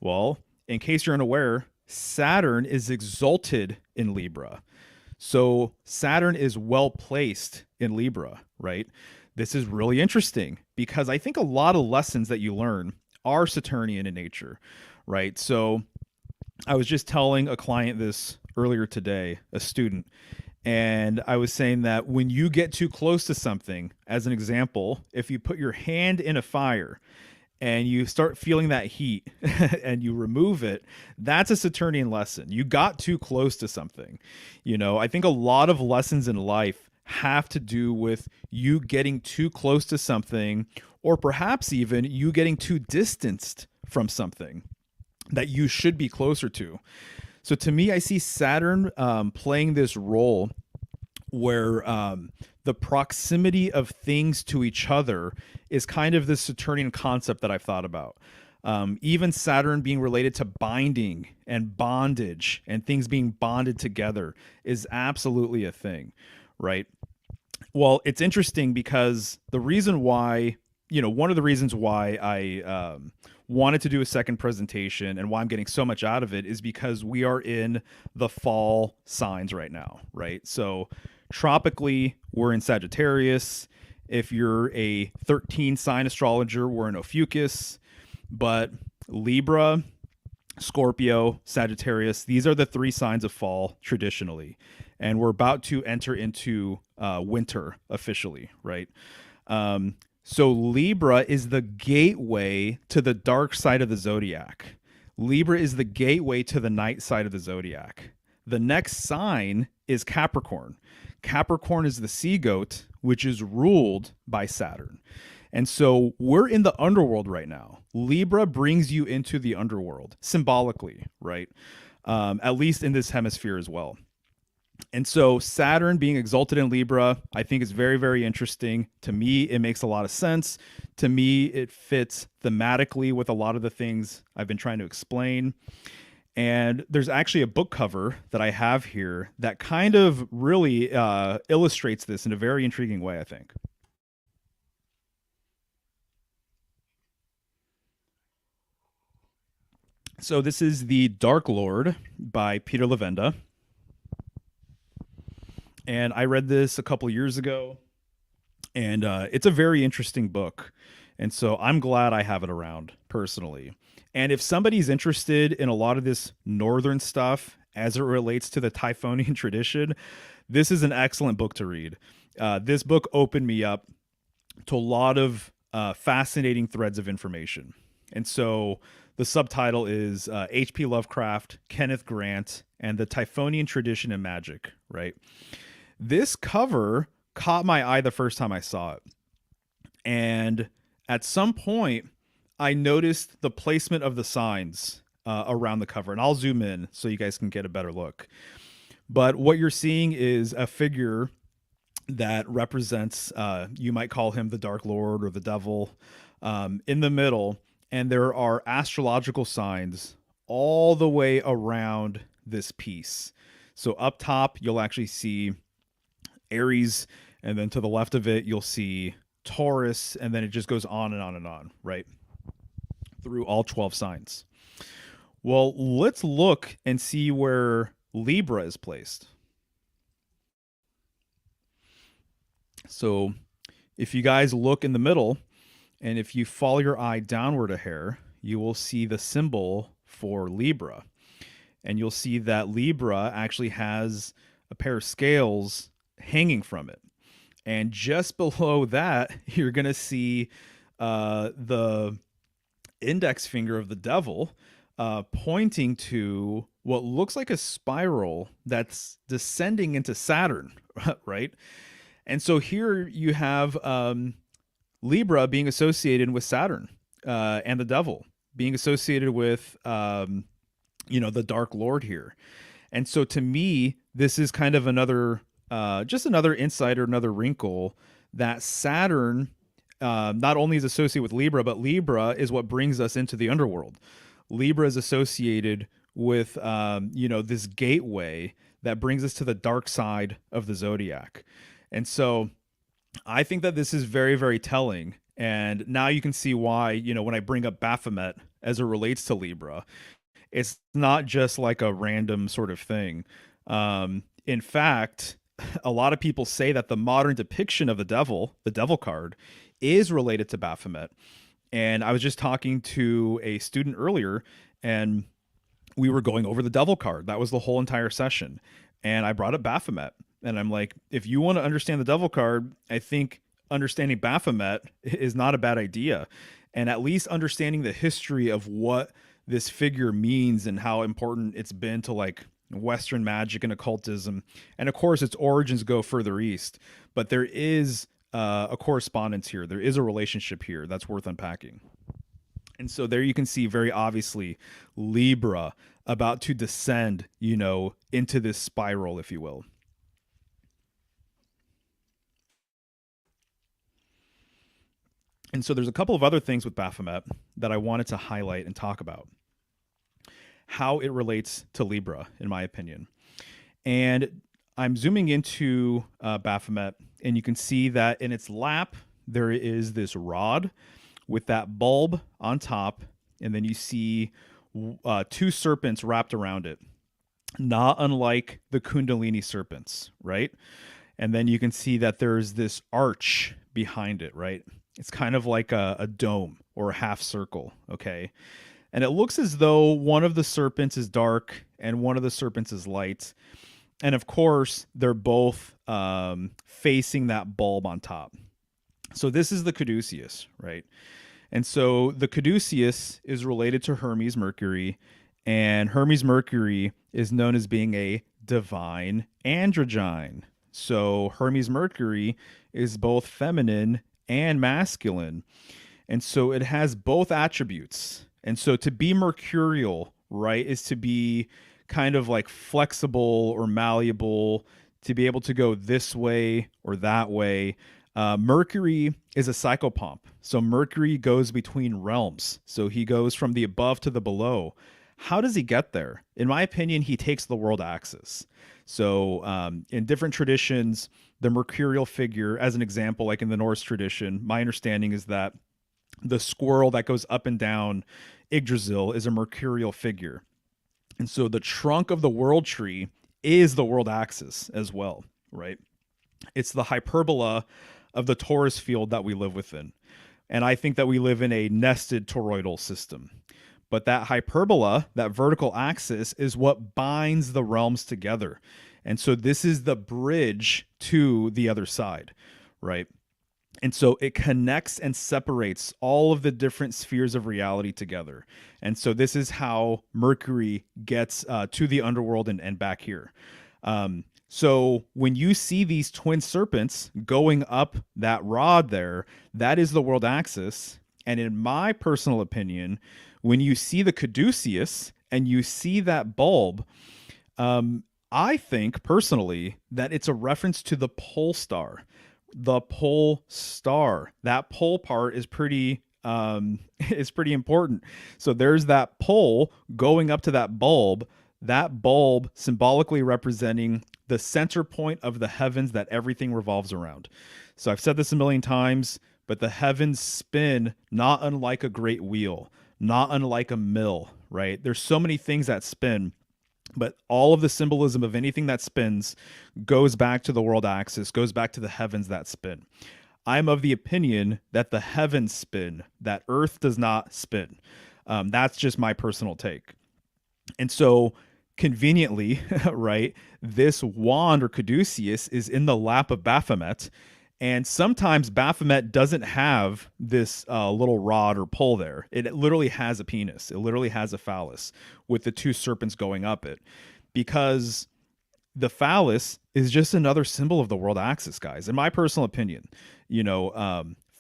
S1: Well, in case you're unaware, Saturn is exalted in Libra. So Saturn is well placed in Libra, right? This is really interesting because I think a lot of lessons that you learn are Saturnian in nature, right? So I was just telling a client this earlier today, a student, and I was saying that when you get too close to something, as an example, if you put your hand in a fire and you start feeling that heat and you remove it, that's a Saturnian lesson. You got too close to something. I think a lot of lessons in life have to do with you getting too close to something, or perhaps even you getting too distanced from something that you should be closer to. So to me, I see Saturn playing this role where the proximity of things to each other is kind of the Saturnian concept that I've thought about. Even Saturn being related to binding and bondage and things being bonded together is absolutely a thing, right? Well, it's interesting because the reason why, one of the reasons why I wanted to do a second presentation and why I'm getting so much out of it is because we are in the fall signs right now, right? So tropically, we're in Sagittarius. If you're a 13 sign astrologer, we're in Ophiuchus. But Libra, Scorpio, Sagittarius, these are the three signs of fall traditionally. And we're about to enter into winter officially, right? So Libra is the gateway to the dark side of the zodiac. Libra is the gateway to the night side of the zodiac. The next sign is Capricorn. Capricorn is the sea goat, which is ruled by Saturn. And so we're in the underworld right now. Libra brings you into the underworld symbolically, right? At least in this hemisphere as well. And so Saturn being exalted in Libra, I think is very, very interesting. To me, it makes a lot of sense. To me, it fits thematically with a lot of the things I've been trying to explain. And there's actually a book cover that I have here that kind of really illustrates this in a very intriguing way, I think. So this is The Dark Lord by Peter Levenda. And I read this a couple years ago, and it's a very interesting book. And so I'm glad I have it around personally. And if somebody's interested in a lot of this northern stuff as it relates to the Typhonian tradition, this is an excellent book to read. This book opened me up to a lot of fascinating threads of information. And so the subtitle is H.P. Lovecraft, Kenneth Grant, and the Typhonian Tradition and Magic, right? This cover caught my eye the first time I saw it. And at some point, I noticed the placement of the signs around the cover. And I'll zoom in so you guys can get a better look. But what you're seeing is a figure that represents, you might call him the Dark Lord or the Devil, in the middle. And there are astrological signs all the way around this piece. So up top, you'll actually see Aries, and then to the left of it, you'll see Taurus, and then it just goes on and on and on, right? Through all 12 signs. Well, let's look and see where Libra is placed. So if you guys look in the middle, and if you follow your eye downward a hair, you will see the symbol for Libra. And you'll see that Libra actually has a pair of scales hanging from it. And just below that, you're going to see the index finger of the devil pointing to what looks like a spiral that's descending into Saturn, right? And so here you have Libra being associated with Saturn and the devil being associated with, the Dark Lord here. And so to me, this is kind of another, just another insight or another wrinkle that Saturn not only is associated with Libra, but Libra is what brings us into the underworld. Libra is associated with, this gateway that brings us to the dark side of the zodiac. And so I think that this is very, very telling. And now you can see why, when I bring up Baphomet as it relates to Libra, it's not just like a random sort of thing. In fact, a lot of people say that the modern depiction of the devil card, is related to Baphomet. And I was just talking to a student earlier, and we were going over the devil card. That was the whole entire session. And I brought up Baphomet. And I'm like, if you want to understand the devil card, I think understanding Baphomet is not a bad idea. And at least understanding the history of what this figure means and how important it's been to like Western magic and occultism. And of course, its origins go further east. But there is a correspondence here. There is a relationship here that's worth unpacking. And so there you can see very obviously Libra about to descend, into this spiral, if you will. And so there's a couple of other things with Baphomet that I wanted to highlight and talk about. How it relates to Libra, in my opinion. And I'm zooming into Baphomet, and you can see that in its lap, there is this rod with that bulb on top, and then you see two serpents wrapped around it, not unlike the Kundalini serpents, right? And then you can see that there's this arch behind it, right? It's kind of like a dome or a half circle, okay? And it looks as though one of the serpents is dark and one of the serpents is light. And of course, they're both facing that bulb on top. So this is the caduceus, right? And so the caduceus is related to Hermes Mercury, and Hermes Mercury is known as being a divine androgyne. So Hermes Mercury is both feminine and masculine. And so it has both attributes. And so to be mercurial, right, is to be kind of like flexible or malleable, to be able to go this way or that way. Mercury is a psychopomp. So Mercury goes between realms. So he goes from the above to the below. How does he get there? In my opinion, he takes the world axis. So in different traditions, the mercurial figure, as an example, like in the Norse tradition, my understanding is that the squirrel that goes up and down Yggdrasil is a mercurial figure. And so the trunk of the world tree is the world axis as well, right? It's the hyperbola of the torus field that we live within. And I think that we live in a nested toroidal system. But that hyperbola, that vertical axis, is what binds the realms together. And so this is the bridge to the other side, right? And so it connects and separates all of the different spheres of reality together. And so this is how Mercury gets to the underworld and back here. So when you see these twin serpents going up that rod there, that is the world axis. And in my personal opinion, when you see the caduceus and you see that bulb, I think personally that it's a reference to the pole star. The pole star. That pole part is pretty important. So there's that pole going up to that bulb symbolically representing the center point of the heavens that everything revolves around. So I've said this a million times, but the heavens spin not unlike a great wheel, not unlike a mill, right? There's so many things that spin, but all of the symbolism of anything that spins goes back to the world axis, goes back to the heavens that spin. I'm of the opinion that the heavens spin, that Earth does not spin. That's just my personal take. And so conveniently, right, this wand or caduceus is in the lap of Baphomet. And sometimes Baphomet doesn't have this little rod or pole there. It literally has a penis. It literally has a phallus with the two serpents going up it. Because the phallus is just another symbol of the world axis, guys. In my personal opinion,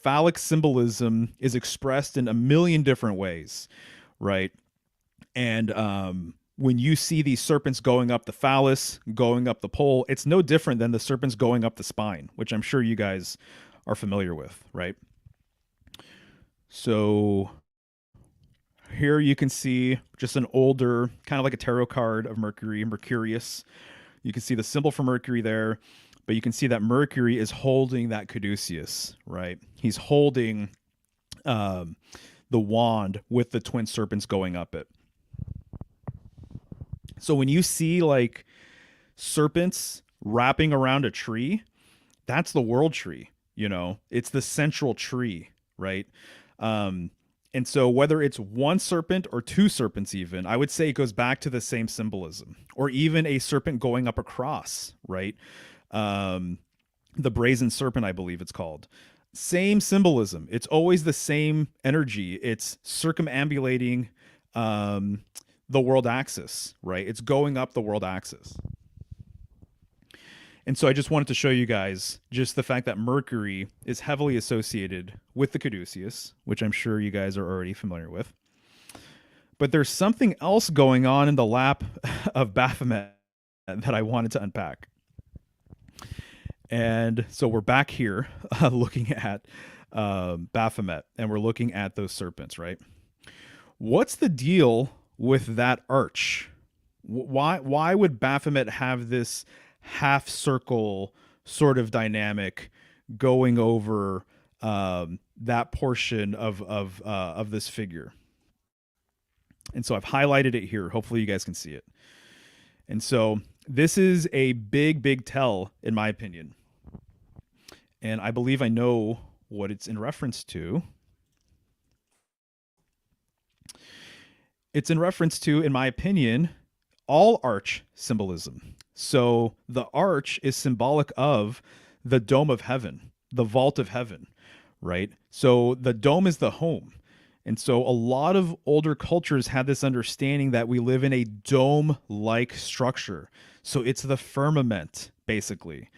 S1: phallic symbolism is expressed in a million different ways, right? And when you see these serpents going up the phallus, going up the pole, it's no different than the serpents going up the spine, which I'm sure you guys are familiar with, right? So here you can see just an older, kind of like a tarot card of Mercury, Mercurius. You can see the symbol for Mercury there, but you can see that Mercury is holding that caduceus, right? He's holding the wand with the twin serpents going up it. So when you see like serpents wrapping around a tree, that's the world tree, you know, it's the central tree, right? Um, and so whether it's one serpent or two serpents, even, I would say it goes back to the same symbolism, or even a serpent going up a cross, right? Um, the brazen serpent, I believe it's called. Same symbolism. It's always the same energy. It's circumambulating um, the world axis, right? It's going up the world axis. And so I just wanted to show you guys just the fact that Mercury is heavily associated with the caduceus, which I'm sure you guys are already familiar with. But there's something else going on in the lap of Baphomet that I wanted to unpack. And so we're back here looking at Baphomet, and we're looking at those serpents, right? What's the deal with that arch? Why would Baphomet have this half circle sort of dynamic going over that portion of this figure? And so I've highlighted it here. Hopefully you guys can see it. And so this is a big tell, in my opinion. And I believe I know what it's in reference to. It's in reference to, in my opinion, all arch symbolism. So the arch is symbolic of the dome of heaven, the vault of heaven, right? So the dome is the home. And so a lot of older cultures had this understanding that we live in a dome-like structure. So it's the firmament, basically.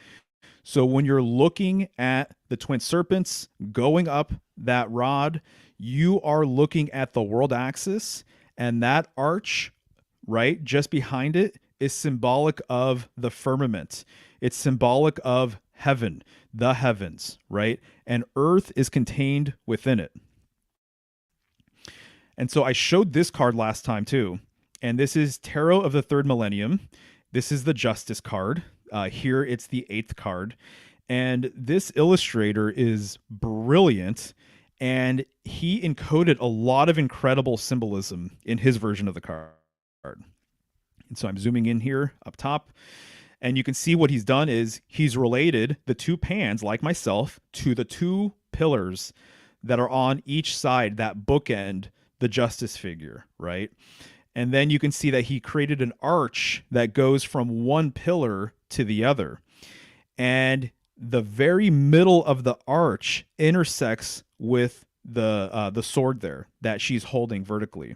S1: So when you're looking at the twin serpents going up that rod, you are looking at the world axis, and that arch, right, just behind it is symbolic of the firmament. It's symbolic of heaven, the heavens, right? And earth is contained within it. And so I showed this card last time too. And this is Tarot of the Third Millennium. This is the Justice card. Here it's the 8th card. And this illustrator is brilliant. And he encoded a lot of incredible symbolism in his version of the card. And so I'm zooming in here up top. And you can see what he's done is he's related the two pans, like myself, to the two pillars that are on each side that bookend the justice figure, right? And then you can see that he created an arch that goes from one pillar to the other. And the very middle of the arch intersects with the sword there that she's holding vertically.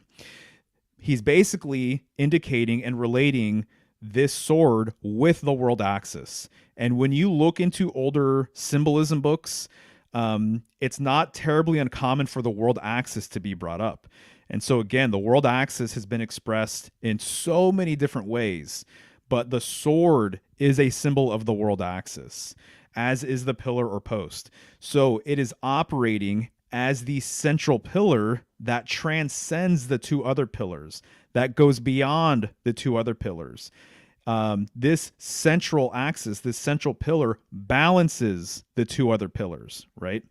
S1: He's basically indicating and relating this sword with the world axis. And when you look into older symbolism books, it's not terribly uncommon for the world axis to be brought up. And so again, the world axis has been expressed in so many different ways, but the sword is a symbol of the world axis, as is the pillar or post. So it is operating as the central pillar that transcends the two other pillars, that goes beyond the two other pillars. This central axis, this central pillar balances the two other pillars, right?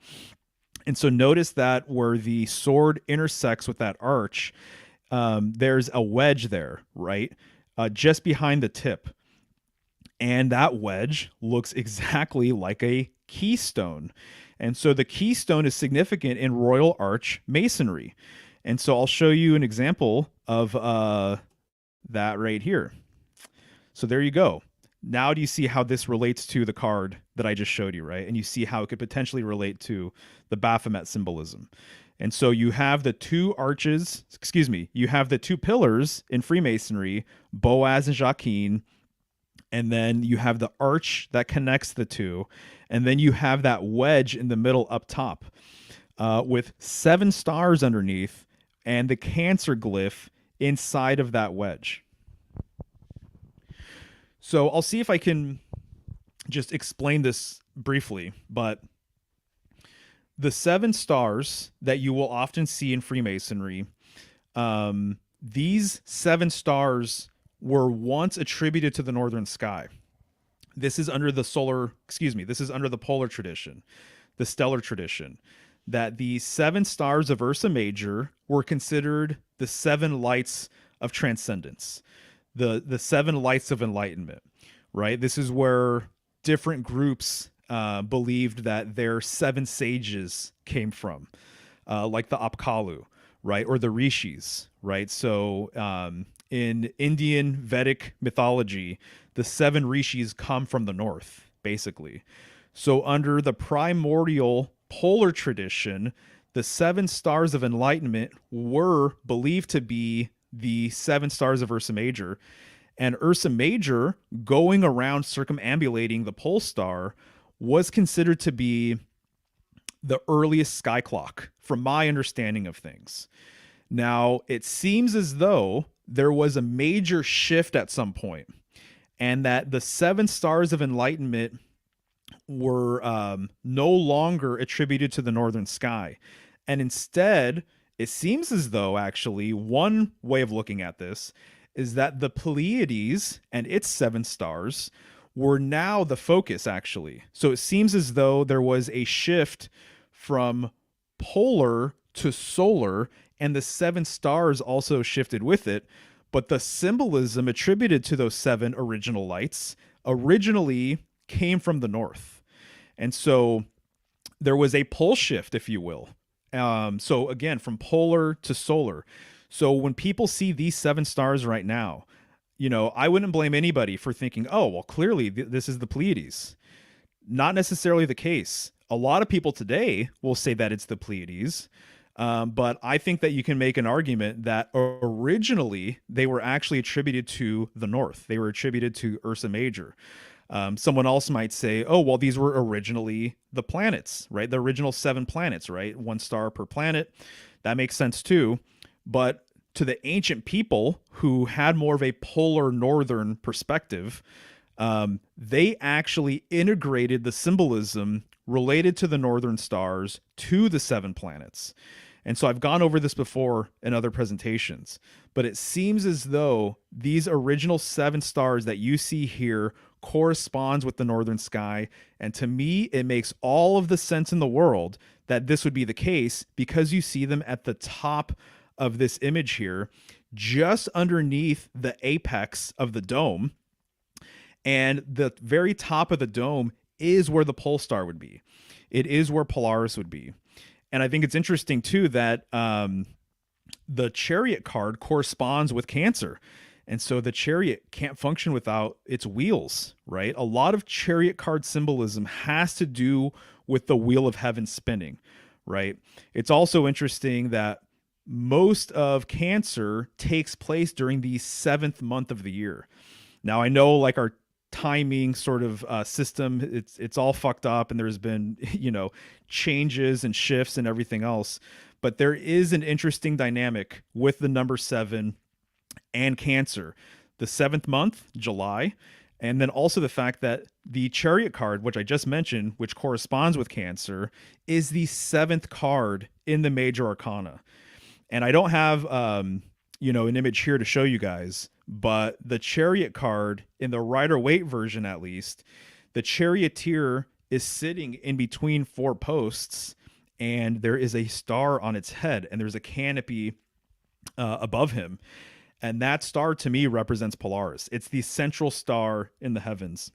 S1: And so notice that where the sword intersects with that arch, there's a wedge there, right? Just behind the tip. And that wedge looks exactly like a keystone. And so the keystone is significant in Royal Arch masonry. And so I'll show you an example of that right here. So there you go. Now do you see how this relates to the card that I just showed you, right? And you see how it could potentially relate to the Baphomet symbolism. And so you have the two arches, you have the two pillars in Freemasonry, Boaz and Jacquin, and then you have the arch that connects the two, and then you have that wedge in the middle up top with 7 stars underneath and the Cancer glyph inside of that wedge. So I'll see if I can just explain this briefly, but the 7 stars that you will often see in Freemasonry, these 7 stars were once attributed to the northern sky. This is under the this is under the polar tradition, the stellar tradition, that the 7 stars of Ursa Major were considered the 7 lights of transcendence, the 7 lights of enlightenment, right? This is where different groups believed that their 7 sages came from, like the Apkallu, right? Or the Rishis, right? So in Indian Vedic mythology, the 7 Rishis come from the north, basically. So under the primordial polar tradition, the 7 stars of enlightenment were believed to be the 7 stars of Ursa Major. And Ursa Major, going around circumambulating the pole star, was considered to be the earliest sky clock, from my understanding of things. Now, it seems as though there was a major shift at some point, and that the 7 stars of enlightenment were no longer attributed to the northern sky. And instead, it seems as though, actually, one way of looking at this is that the Pleiades and its 7 stars were now the focus, actually. So it seems as though there was a shift from polar to solar, and the 7 stars also shifted with it. But the symbolism attributed to those 7 original lights originally came from the north. And so there was a pole shift, if you will. So again, from polar to solar. So when people see these 7 stars right now, I wouldn't blame anybody for thinking, oh, well, clearly this is the Pleiades. Not necessarily the case. A lot of people today will say that it's the Pleiades. But I think that you can make an argument that originally they were actually attributed to the north. They were attributed to Ursa Major. Someone else might say, oh, well, these were originally the planets, right? The original 7 planets, right? 1 star per planet. That makes sense too. But to the ancient people who had more of a polar northern perspective, they actually integrated the symbolism related to the northern stars to the 7 planets. And so I've gone over this before in other presentations, but it seems as though these original 7 stars that you see here corresponds with the northern sky. And to me, it makes all of the sense in the world that this would be the case, because you see them at the top of this image here, just underneath the apex of the dome. And the very top of the dome is where the pole star would be. It is where Polaris would be. And I think it's interesting too that the Chariot card corresponds with Cancer. And so the Chariot can't function without its wheels, right? A lot of Chariot card symbolism has to do with the wheel of heaven spinning, right? It's also interesting that most of Cancer takes place during the 7th month of the year. Now, I know like our timing sort of system, it's all fucked up, and there's been changes and shifts and everything else, but there is an interesting dynamic with the number 7 and Cancer. The 7th month, July, and then also the fact that the Chariot card, which I just mentioned, which corresponds with Cancer, is the 7th card in the major arcana. And I don't have an image here to show you guys, but the Chariot card, in the Rider-Waite version at least, the charioteer is sitting in between 4 posts, and there is a star on its head, and there's a canopy above him. And that star, to me, represents Polaris. It's the central star in the heavens.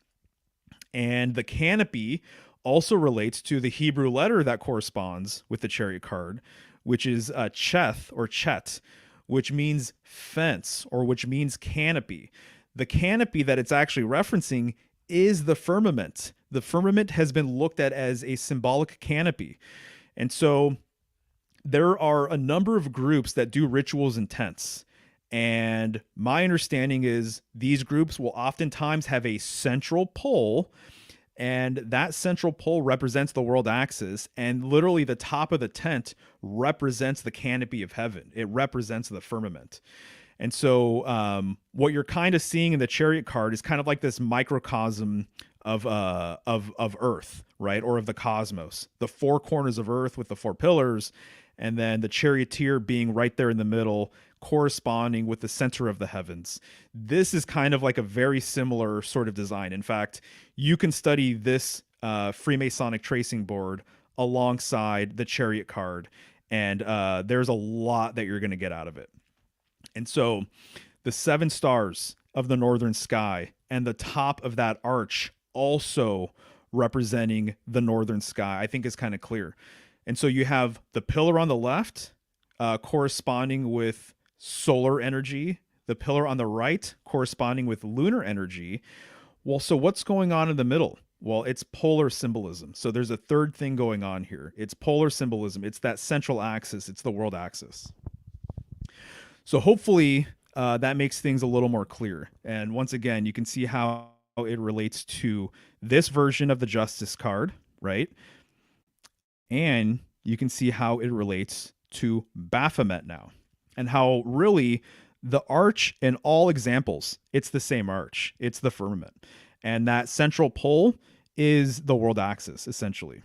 S1: And the canopy also relates to the Hebrew letter that corresponds with the Chariot card, which is Cheth or Chet, which means fence, or which means canopy. The canopy that it's actually referencing is the firmament. The firmament has been looked at as a symbolic canopy. And so there are a number of groups that do rituals in tents. And my understanding is these groups will oftentimes have a central pole, and that central pole represents the world axis, and literally the top of the tent represents the canopy of heaven. It represents the firmament. And so what you're kind of seeing in the Chariot card is kind of like this microcosm of Earth, right? Or of the cosmos. The four corners of Earth with the four pillars, and then the charioteer being right there in the middle, corresponding with the center of the heavens. This is kind of like a very similar sort of design. In fact, you can study this Freemasonic tracing board alongside the Chariot card, and there's a lot that you're going to get out of it. And so the seven stars of the northern sky and the top of that arch also representing the northern sky, I think is kind of clear. And so you have the pillar on the left corresponding with solar energy, the pillar on the right corresponding with lunar energy. Well, so what's going on in the middle? Well, it's polar symbolism. So there's a third thing going on here. It's polar symbolism. It's that central axis. It's the world axis. So hopefully that makes things a little more clear. And once again, you can see how it relates to this version of the Justice card, right? And you can see how it relates to Baphomet now, and how really the arch in all examples, it's the same arch. It's the firmament. And that central pole is the world axis, essentially.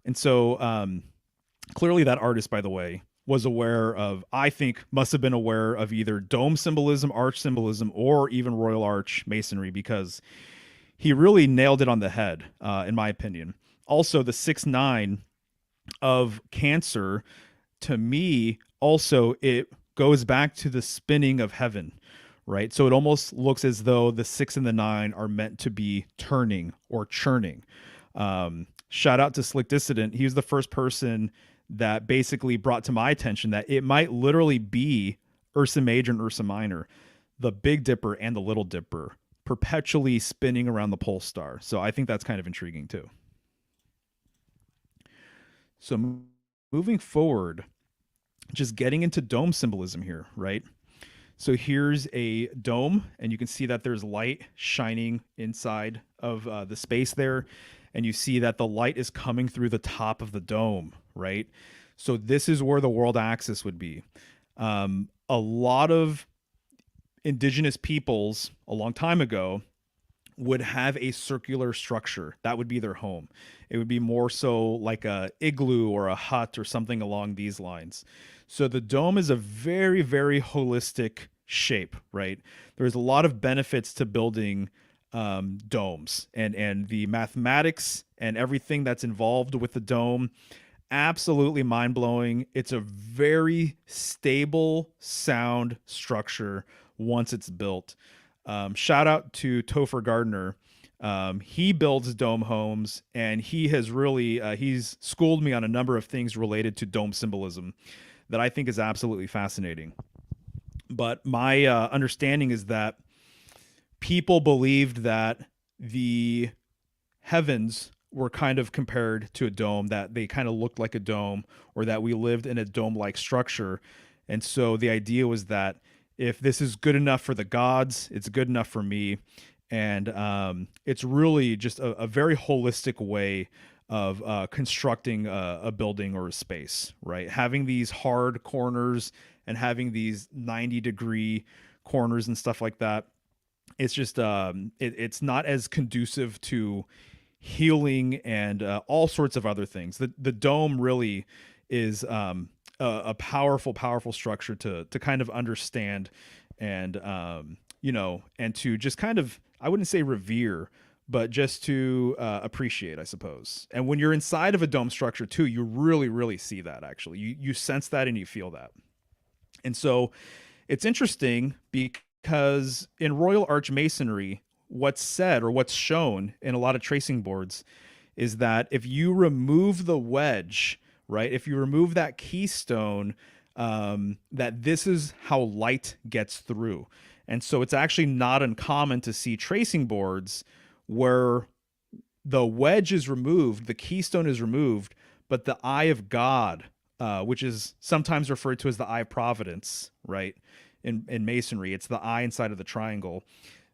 S1: And so clearly that artist, by the way, was aware of, I think, must have been aware of either dome symbolism, arch symbolism, or even royal arch masonry, because he really nailed it on the head, in my opinion. Also, the 6-9 of Cancer, to me, also, it goes back to the spinning of heaven, right? So it almost looks as though the 6 and the 9 are meant to be turning or churning. Shout out to Slick Dissident. He was the first person that basically brought to my attention that it might literally be Ursa Major and Ursa Minor, the Big Dipper and the Little Dipper, perpetually spinning around the pole star. So I think that's kind of intriguing too. So moving forward, just getting into dome symbolism here, right? So here's a dome, and you can see that there's light shining inside of the space there. And you see that the light is coming through the top of the dome, right? So this is where the world axis would be. A lot of indigenous peoples a long time ago would have a circular structure. That would be their home. It would be more so like a igloo or a hut or something along these lines. So the dome is a very, very holistic shape, right? There's a lot of benefits to building domes, and the mathematics and everything that's involved with the dome, absolutely mind-blowing. It's a very stable, sound structure once it's built. Shout out to Topher Gardner. He builds dome homes, and he has really he's schooled me on a number of things related to dome symbolism that I think is absolutely fascinating. But my understanding is that people believed that the heavens were kind of compared to a dome, that they kind of looked like a dome, or that we lived in a dome-like structure. And so the idea was that if this is good enough for the gods, it's good enough for me. And it's really just a very holistic way of constructing a building or a space, right? Having these hard corners and having these 90-degree corners and stuff like that. It's just it's not as conducive to healing and all sorts of other things. The dome really is a powerful structure to kind of understand, and and to just kind of, I wouldn't say revere, but just to appreciate, I suppose. And when you're inside of a dome structure too, you really see that. Actually, you sense that and you feel that. And so it's interesting because in Royal Arch Masonry, what's said or what's shown in a lot of tracing boards is that if you remove the wedge, right, if you remove that keystone, that this is how light gets through. And so it's actually not uncommon to see tracing boards where the wedge is removed, the keystone is removed, but the eye of God, which is sometimes referred to as the eye of providence, right? In masonry, it's the eye inside of the triangle.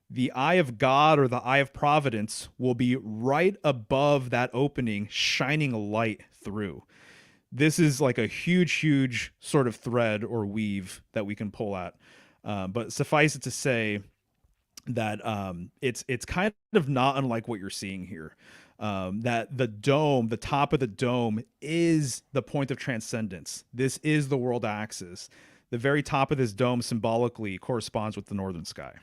S1: The eye of God or the eye of providence will be right above that opening, shining a light through. This is like a huge sort of thread or weave that we can pull at. But suffice it to say that it's kind of not unlike what you're seeing here. That the dome, the top of the dome, is the point of transcendence. This is the world axis. The very top of this dome symbolically corresponds with the northern sky,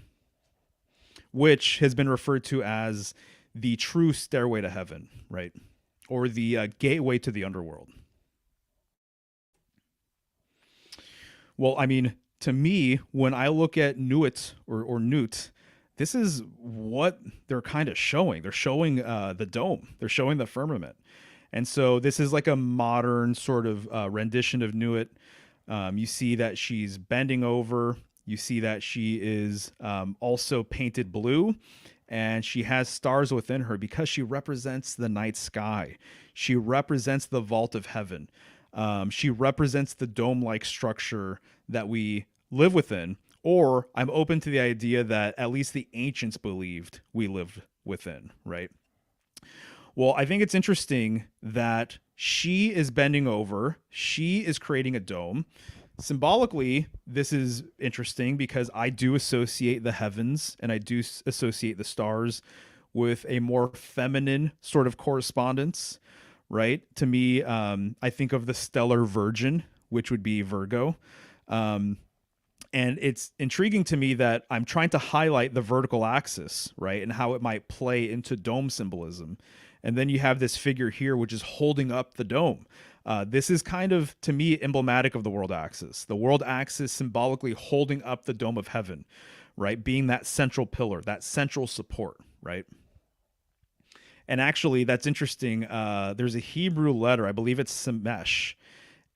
S1: which has been referred to as the true stairway to heaven, right? Or the gateway to the underworld. Well, I mean, to me, when I look at Nuit or Newt, this is what they're kind of showing. They're showing the dome. They're showing the firmament. And so this is like a modern sort of rendition of Nuit. You see that she's bending over. You see that she is also painted blue, and she has stars within her because she represents the night sky. She represents the vault of heaven. She represents the dome-like structure that we live within, or I'm open to the idea that at least the ancients believed we lived within, right? Well, I think it's interesting that she is bending over, she is creating a dome. Symbolically, this is interesting because I do associate the heavens and I do associate the stars with a more feminine sort of correspondence, right? To me, I think of the stellar virgin, which would be Virgo. Um, and it's intriguing to me that I'm trying to highlight the vertical axis, right? And how it might play into dome symbolism. And then you have this figure here, which is holding up the dome. This is kind of, to me, emblematic of the world axis. The world axis symbolically holding up the dome of heaven, right? Being that central pillar, that central support, right? And actually, that's interesting. There's a Hebrew letter, I believe it's Semesh,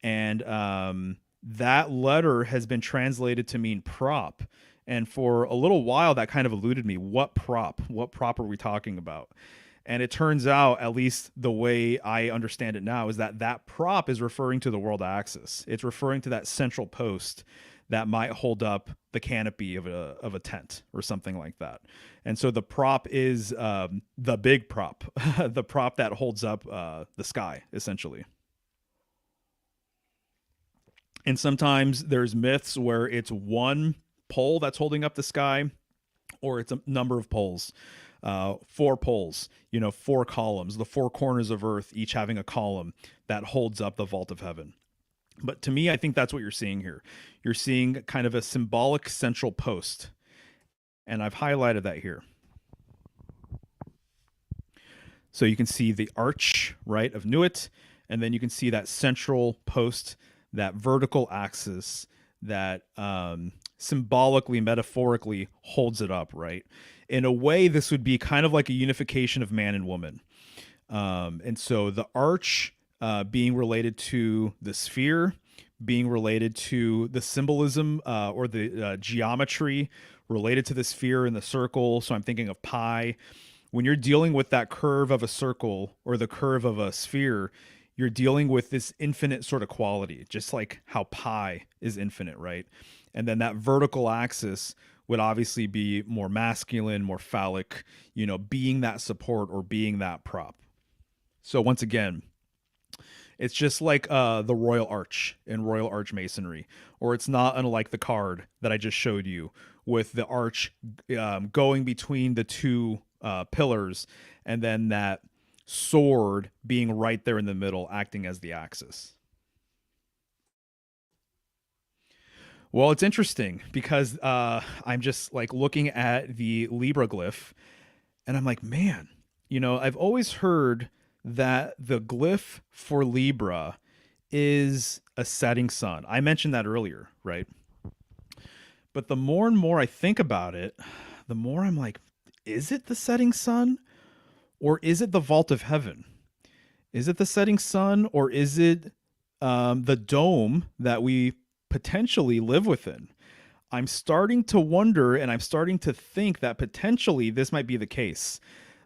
S1: and that letter has been translated to mean prop. And for a little while, that kind of eluded me. What prop? What prop are we talking about? And it turns out, at least the way I understand it now, is that that prop is referring to the world axis. It's referring to that central post that might hold up the canopy of a tent or something like that. And so the prop is the big prop, the prop that holds up the sky, essentially. And sometimes there's myths where it's one pole that's holding up the sky, or it's a number of poles. Four poles, four columns, the four corners of earth, each having a column that holds up the vault of heaven. But to me, I think that's what you're seeing here. You're seeing kind of a symbolic central post. And I've highlighted that here. So you can see the arch, right, of Nuit. And then you can see that central post, that vertical axis that symbolically, metaphorically holds it up, right? In a way, this would be kind of like a unification of man and woman. And so the arch being related to the sphere, being related to the symbolism or the geometry related to the sphere and the circle. So I'm thinking of pi. When you're dealing with that curve of a circle or the curve of a sphere, you're dealing with this infinite sort of quality, just like how pi is infinite, right? And then that vertical axis would obviously be more masculine, more phallic, being that support or being that prop. So once again, it's just like the Royal Arch in Royal Arch Masonry, or it's not unlike the card that I just showed you with the arch going between the two pillars, and then that sword being right there in the middle, acting as the axis. Well, it's interesting because I'm just like looking at the Libra glyph, and I'm like, man, I've always heard that the glyph for Libra is a setting sun. I mentioned that earlier, right? But the more and more I think about it, the more I'm like, is it the setting sun or is it the vault of heaven? Is it the setting sun or is it the dome that we potentially live within? I'm starting to wonder and I'm starting to think that potentially this might be the case.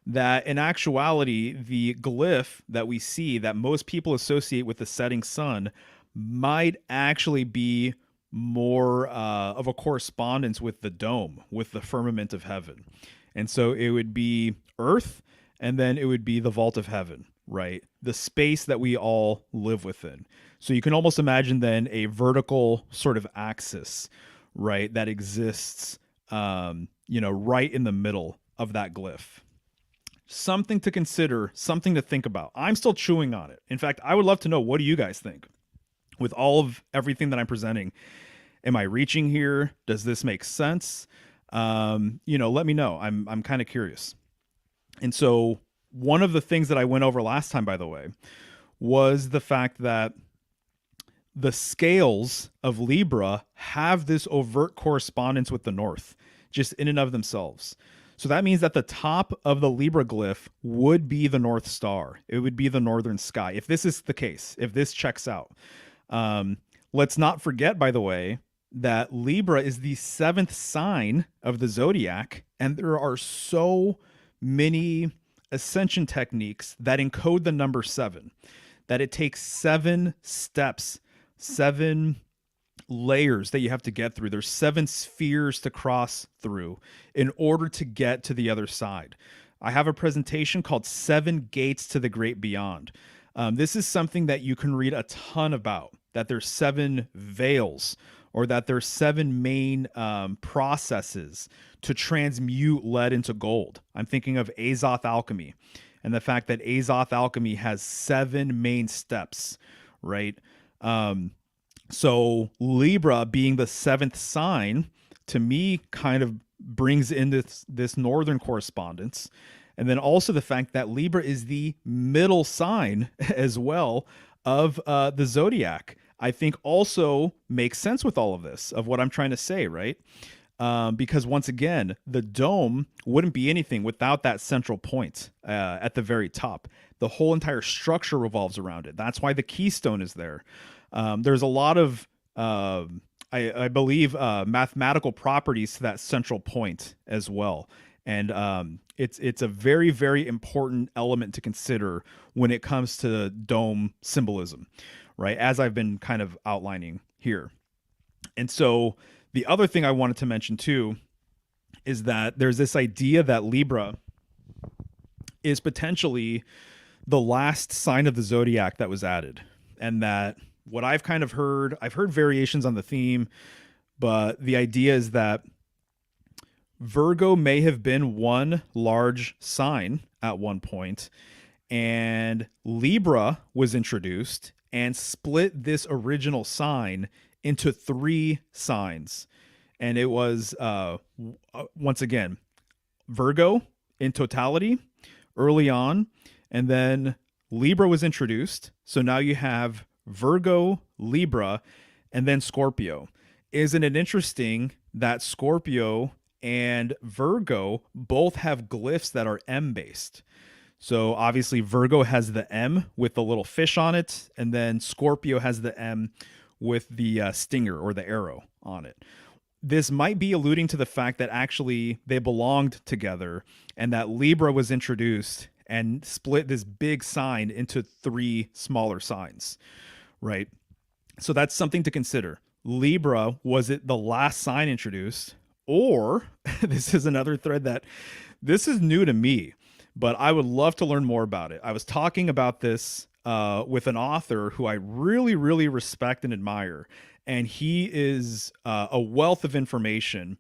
S1: That in actuality, the glyph that we see that most people associate with the setting sun might actually be more of a correspondence with the dome, with the firmament of heaven. And so it would be earth, and then it would be the vault of heaven, right? The space that we all live within. So you can almost imagine then a vertical sort of axis, right, that exists, right in the middle of that glyph. Something to consider, something to think about. I'm still chewing on it. In fact, I would love to know, what do you guys think? With all of everything that I'm presenting, am I reaching here? Does this make sense? Let me know. I'm kind of curious. And so one of the things that I went over last time, by the way, was the fact that the scales of Libra have this overt correspondence with the North, just in and of themselves. So that means that the top of the Libra glyph would be the North Star. It would be the northern sky. If this is the case, if this checks out. Let's not forget, by the way, that Libra is the 7th sign of the zodiac, and there are so many ascension techniques that encode the number 7, that it takes 7 steps, 7 layers that you have to get through. There's 7 spheres to cross through in order to get to the other side. I have a presentation called 7 Gates to the Great Beyond. This is something that you can read a ton about, that there's 7 veils, or that there's 7 main processes to transmute lead into gold. I'm thinking of Azoth alchemy, and the fact that Azoth alchemy has 7 main steps, right? So Libra being the 7th sign, to me, kind of brings in this northern correspondence. And then also the fact that Libra is the middle sign as well of the zodiac, I think also makes sense with all of this, of what I'm trying to say, right? Because once again, the dome wouldn't be anything without that central point at the very top. The whole entire structure revolves around it. That's why the keystone is there. There's a lot of, I believe, mathematical properties to that central point as well. And it's a very, very important element to consider when it comes to dome symbolism, right? As I've been kind of outlining here. And so the other thing I wanted to mention too is that there's this idea that Libra is potentially the last sign of the zodiac that was added. And that what I've kind of heard, I've heard variations on the theme, but the idea is that Virgo may have been one large sign at one point, and Libra was introduced and split this original sign into 3 signs. And it was, once again, Virgo in totality early on, and then Libra was introduced. So now you have Virgo, Libra, and then Scorpio. Isn't it interesting that Scorpio and Virgo both have glyphs that are M-based? So obviously Virgo has the M with the little fish on it, and then Scorpio has the M with the stinger or the arrow on it. This might be alluding to the fact that actually they belonged together, and that Libra was introduced and split this big sign into 3 smaller signs, right? So that's something to consider. Libra, was it the last sign introduced? Or this is another thread that this is new to me, but I would love to learn more about it. I was talking about this with an author who I really, really respect and admire. And he is a wealth of information.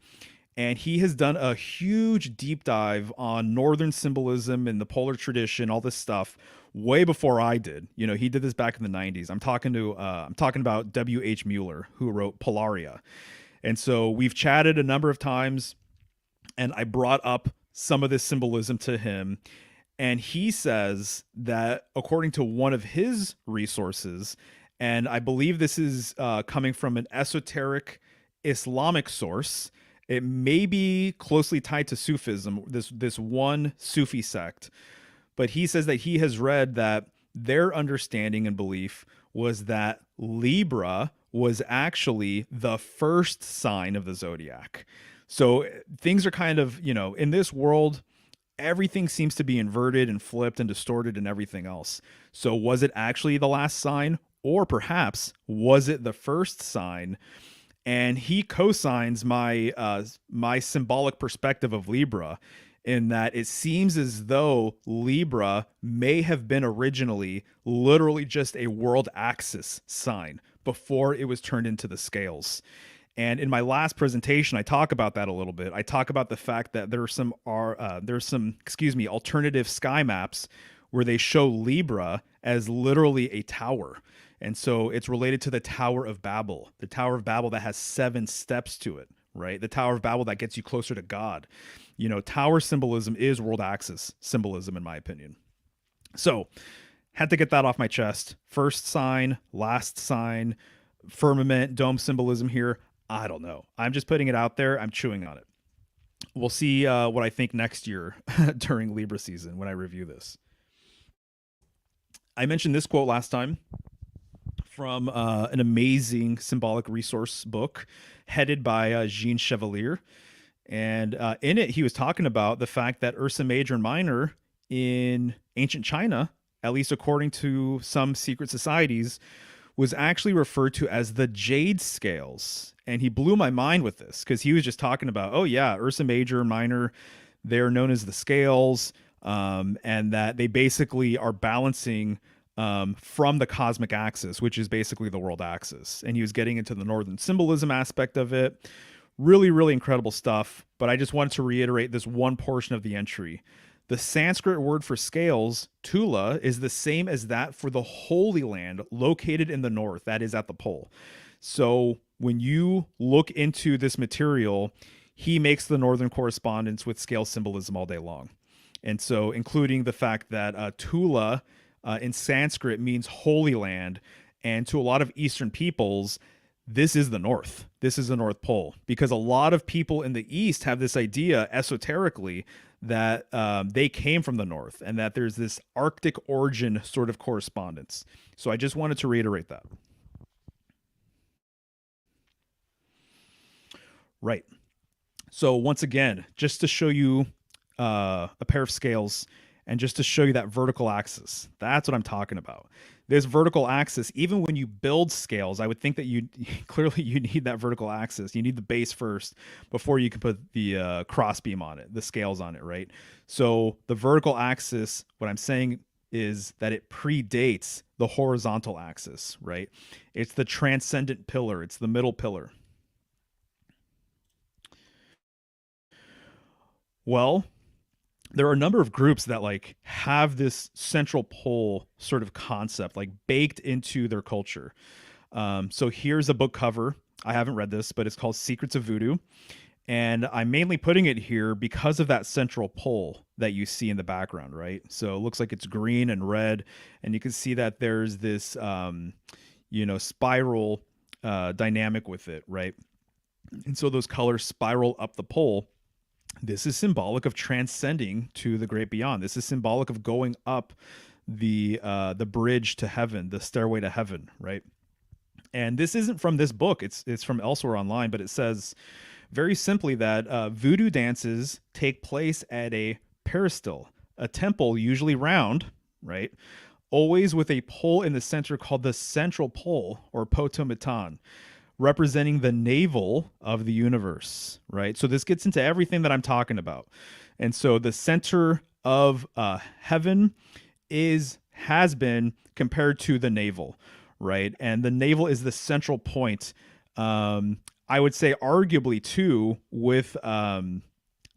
S1: And he has done a huge deep dive on Northern symbolism and the polar tradition, all this stuff, way before I did. You know, he did this back in the 90s. I'm talking about W.H. Mueller, who wrote Polaria. And so we've chatted a number of times, and I brought up some of this symbolism to him. And he says that according to one of his resources, and I believe this is coming from an esoteric Islamic source, it may be closely tied to Sufism, this one Sufi sect. But he says that he has read that their understanding and belief was that Libra was actually the first sign of the zodiac. So things are kind of, in this world, everything seems to be inverted and flipped and distorted and everything else. So was it actually the last sign? Or perhaps was it the first sign? And he co-signs my symbolic perspective of Libra, in that it seems as though Libra may have been originally literally just a world axis sign before it was turned into the scales. And in my last presentation, I talk about that a little bit. I talk about the fact that there's some alternative sky maps where they show Libra as literally a tower. And so it's related to the Tower of Babel, the Tower of Babel that has 7 steps to it, right? The Tower of Babel that gets you closer to God. You know, tower symbolism is world axis symbolism, in my opinion. So, had to get that off my chest. First sign, last sign, firmament, dome symbolism here. I don't know. I'm just putting it out there. I'm chewing on it. We'll see what I think next year during Libra season when I review this. I mentioned this quote last time from an amazing symbolic resource book headed by Jean Chevalier. And in it, he was talking about the fact that Ursa Major and Minor in ancient China, at least according to some secret societies, was actually referred to as the jade scales. And he blew my mind with this because he was just talking about, oh, yeah, Ursa Major and Minor, they're known as the scales, and that they basically are balancing from the cosmic axis, which is basically the world axis. And he was getting into the northern symbolism aspect of it. Really, really incredible stuff. But I just wanted to reiterate this one portion of the entry. The Sanskrit word for scales, Tula, is the same as that for the Holy Land located in the north, that is at the pole. So when you look into this material, he makes the northern correspondence with scale symbolism all day long. And so including the fact that Tula in Sanskrit means Holy Land, and to a lot of Eastern peoples, this is the North. This is the North Pole, because a lot of people in the East have this idea esoterically that they came from the North and that there's this Arctic origin sort of correspondence. So I just wanted to reiterate that. Right. So once again, just to show you a pair of scales and just to show you that vertical axis, that's what I'm talking about. This vertical axis, even when you build scales, I would think that you need that vertical axis. You need the base first before you can put the crossbeam on it, the scales on it, right? So the vertical axis, what I'm saying is that it predates the horizontal axis, right? It's the transcendent pillar. It's the middle pillar. Well, there are a number of groups that like have this central pole sort of concept like baked into their culture. So here's a book cover. I haven't read this, but it's called Secrets of Voodoo. And I'm mainly putting it here because of that central pole that you see in the background, right? So it looks like it's green and red. And you can see that there's this, spiral dynamic with it, right? And so those colors spiral up the pole. This is symbolic of transcending to the great beyond. This is symbolic of going up the bridge to heaven, the stairway to heaven, right? And this isn't from this book. It's from elsewhere online, but it says very simply that voodoo dances take place at a peristyle, a temple usually round, right? Always with a pole in the center called the central pole or potomitan, representing the navel of the universe, right? So this gets into everything that I'm talking about. And so the center of heaven has been compared to the navel, right? And the navel is the central point. I would say arguably too with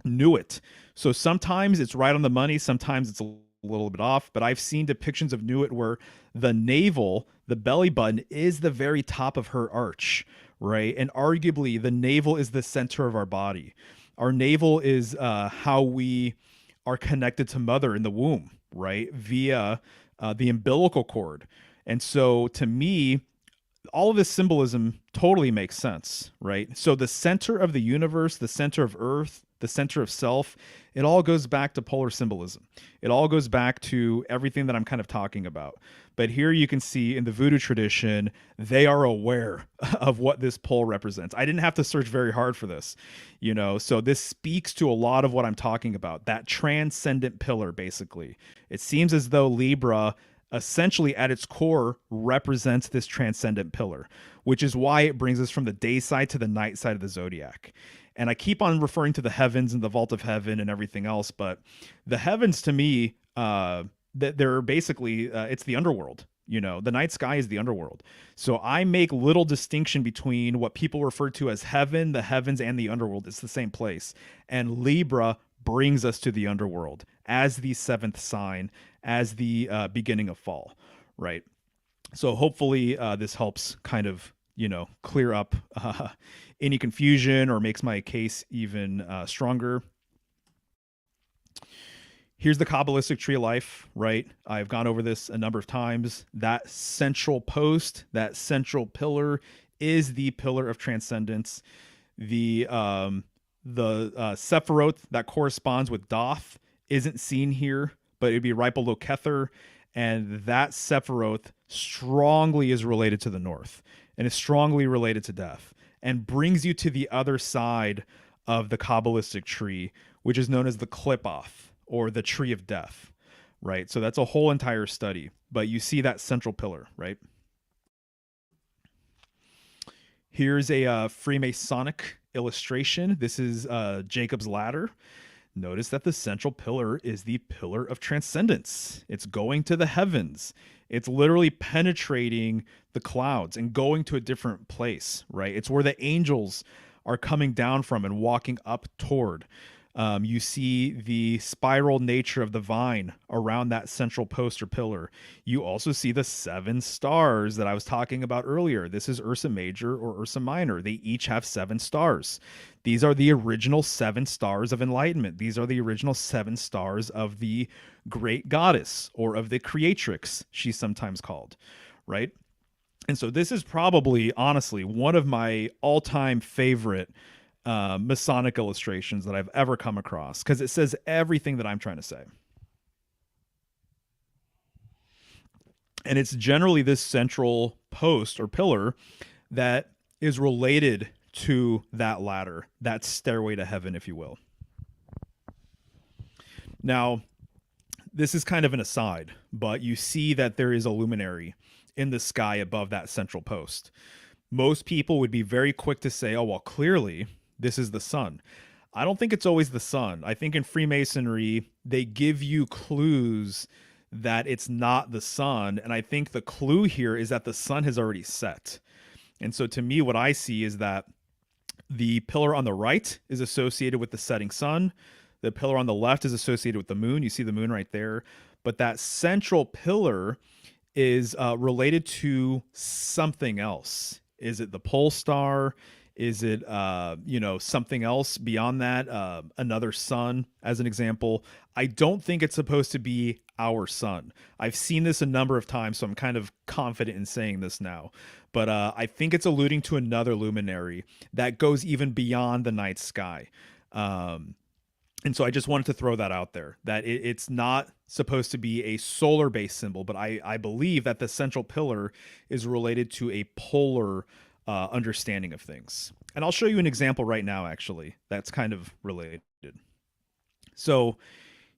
S1: Nuit. So sometimes it's right on the money, sometimes it's a little bit off, but I've seen depictions of Nuit where the navel, the belly button, is the very top of her arch, right? And arguably the navel is the center of our body. Our navel is how we are connected to mother in the womb, right? Via the umbilical cord. And so to me, all of this symbolism totally makes sense, right? So the center of the universe, the center of Earth, the center of self, it all goes back to polar symbolism. It all goes back to everything that I'm kind of talking about. But here you can see in the voodoo tradition, they are aware of what this pole represents. I didn't have to search very hard for this, so this speaks to a lot of what I'm talking about, that transcendent pillar, basically. It seems as though Libra essentially at its core represents this transcendent pillar, which is why it brings us from the day side to the night side of the zodiac. And I keep on referring to the heavens and the vault of heaven and everything else, but the heavens to me, that they're basically it's the underworld. You know, the night sky is the underworld. So I make little distinction between what people refer to as heaven, the heavens, and the underworld. It's the same place. And Libra brings us to the underworld as the seventh sign, as the beginning of fall, right? So hopefully this helps kind of, you know, clear up any confusion or makes my case even stronger. Here's the Kabbalistic tree of life, right? I've gone over this a number of times. That central post, that central pillar is the pillar of transcendence. The Sephiroth that corresponds with Doth isn't seen here, but it'd be right below Kether. And that Sephiroth strongly is related to the north and is strongly related to death and brings you to the other side of the Kabbalistic tree, which is known as the Klipoth or the tree of death, right? So that's a whole entire study, but you see that central pillar, right? Here's a Freemasonic illustration. This is Jacob's ladder. Notice that the central pillar is the pillar of transcendence. It's going to the heavens. It's literally penetrating the clouds and going to a different place, right? It's where the angels are coming down from and walking up toward. You see the spiral nature of the vine around that central post or pillar. You also see the 7 stars that I was talking about earlier. This is Ursa Major or Ursa Minor. They each have 7 stars. These are the original 7 stars of enlightenment. These are the original 7 stars of the great goddess or of the creatrix, she's sometimes called, right? And so this is probably, honestly, one of my all-time favorite Masonic illustrations that I've ever come across because it says everything that I'm trying to say. And it's generally this central post or pillar that is related to that ladder, that stairway to heaven, if you will. Now, this is kind of an aside, but you see that there is a luminary in the sky above that central post. Most people would be very quick to say, oh, well, clearly this is the sun. I don't think it's always the sun. I think in Freemasonry, they give you clues that it's not the sun. And I think the clue here is that the sun has already set. And so to me, what I see is that the pillar on the right is associated with the setting sun. The pillar on the left is associated with the moon. You see the moon right there. But that central pillar is related to something else. Is it the pole star? Is it, something else beyond that? Another sun, as an example. I don't think it's supposed to be our sun. I've seen this a number of times, so I'm kind of confident in saying this now. But I think it's alluding to another luminary that goes even beyond the night sky. And so I just wanted to throw that out there, that it's not supposed to be a solar-based symbol, but I believe that the central pillar is related to a polar understanding of things. And I'll show you an example right now, actually, that's kind of related. So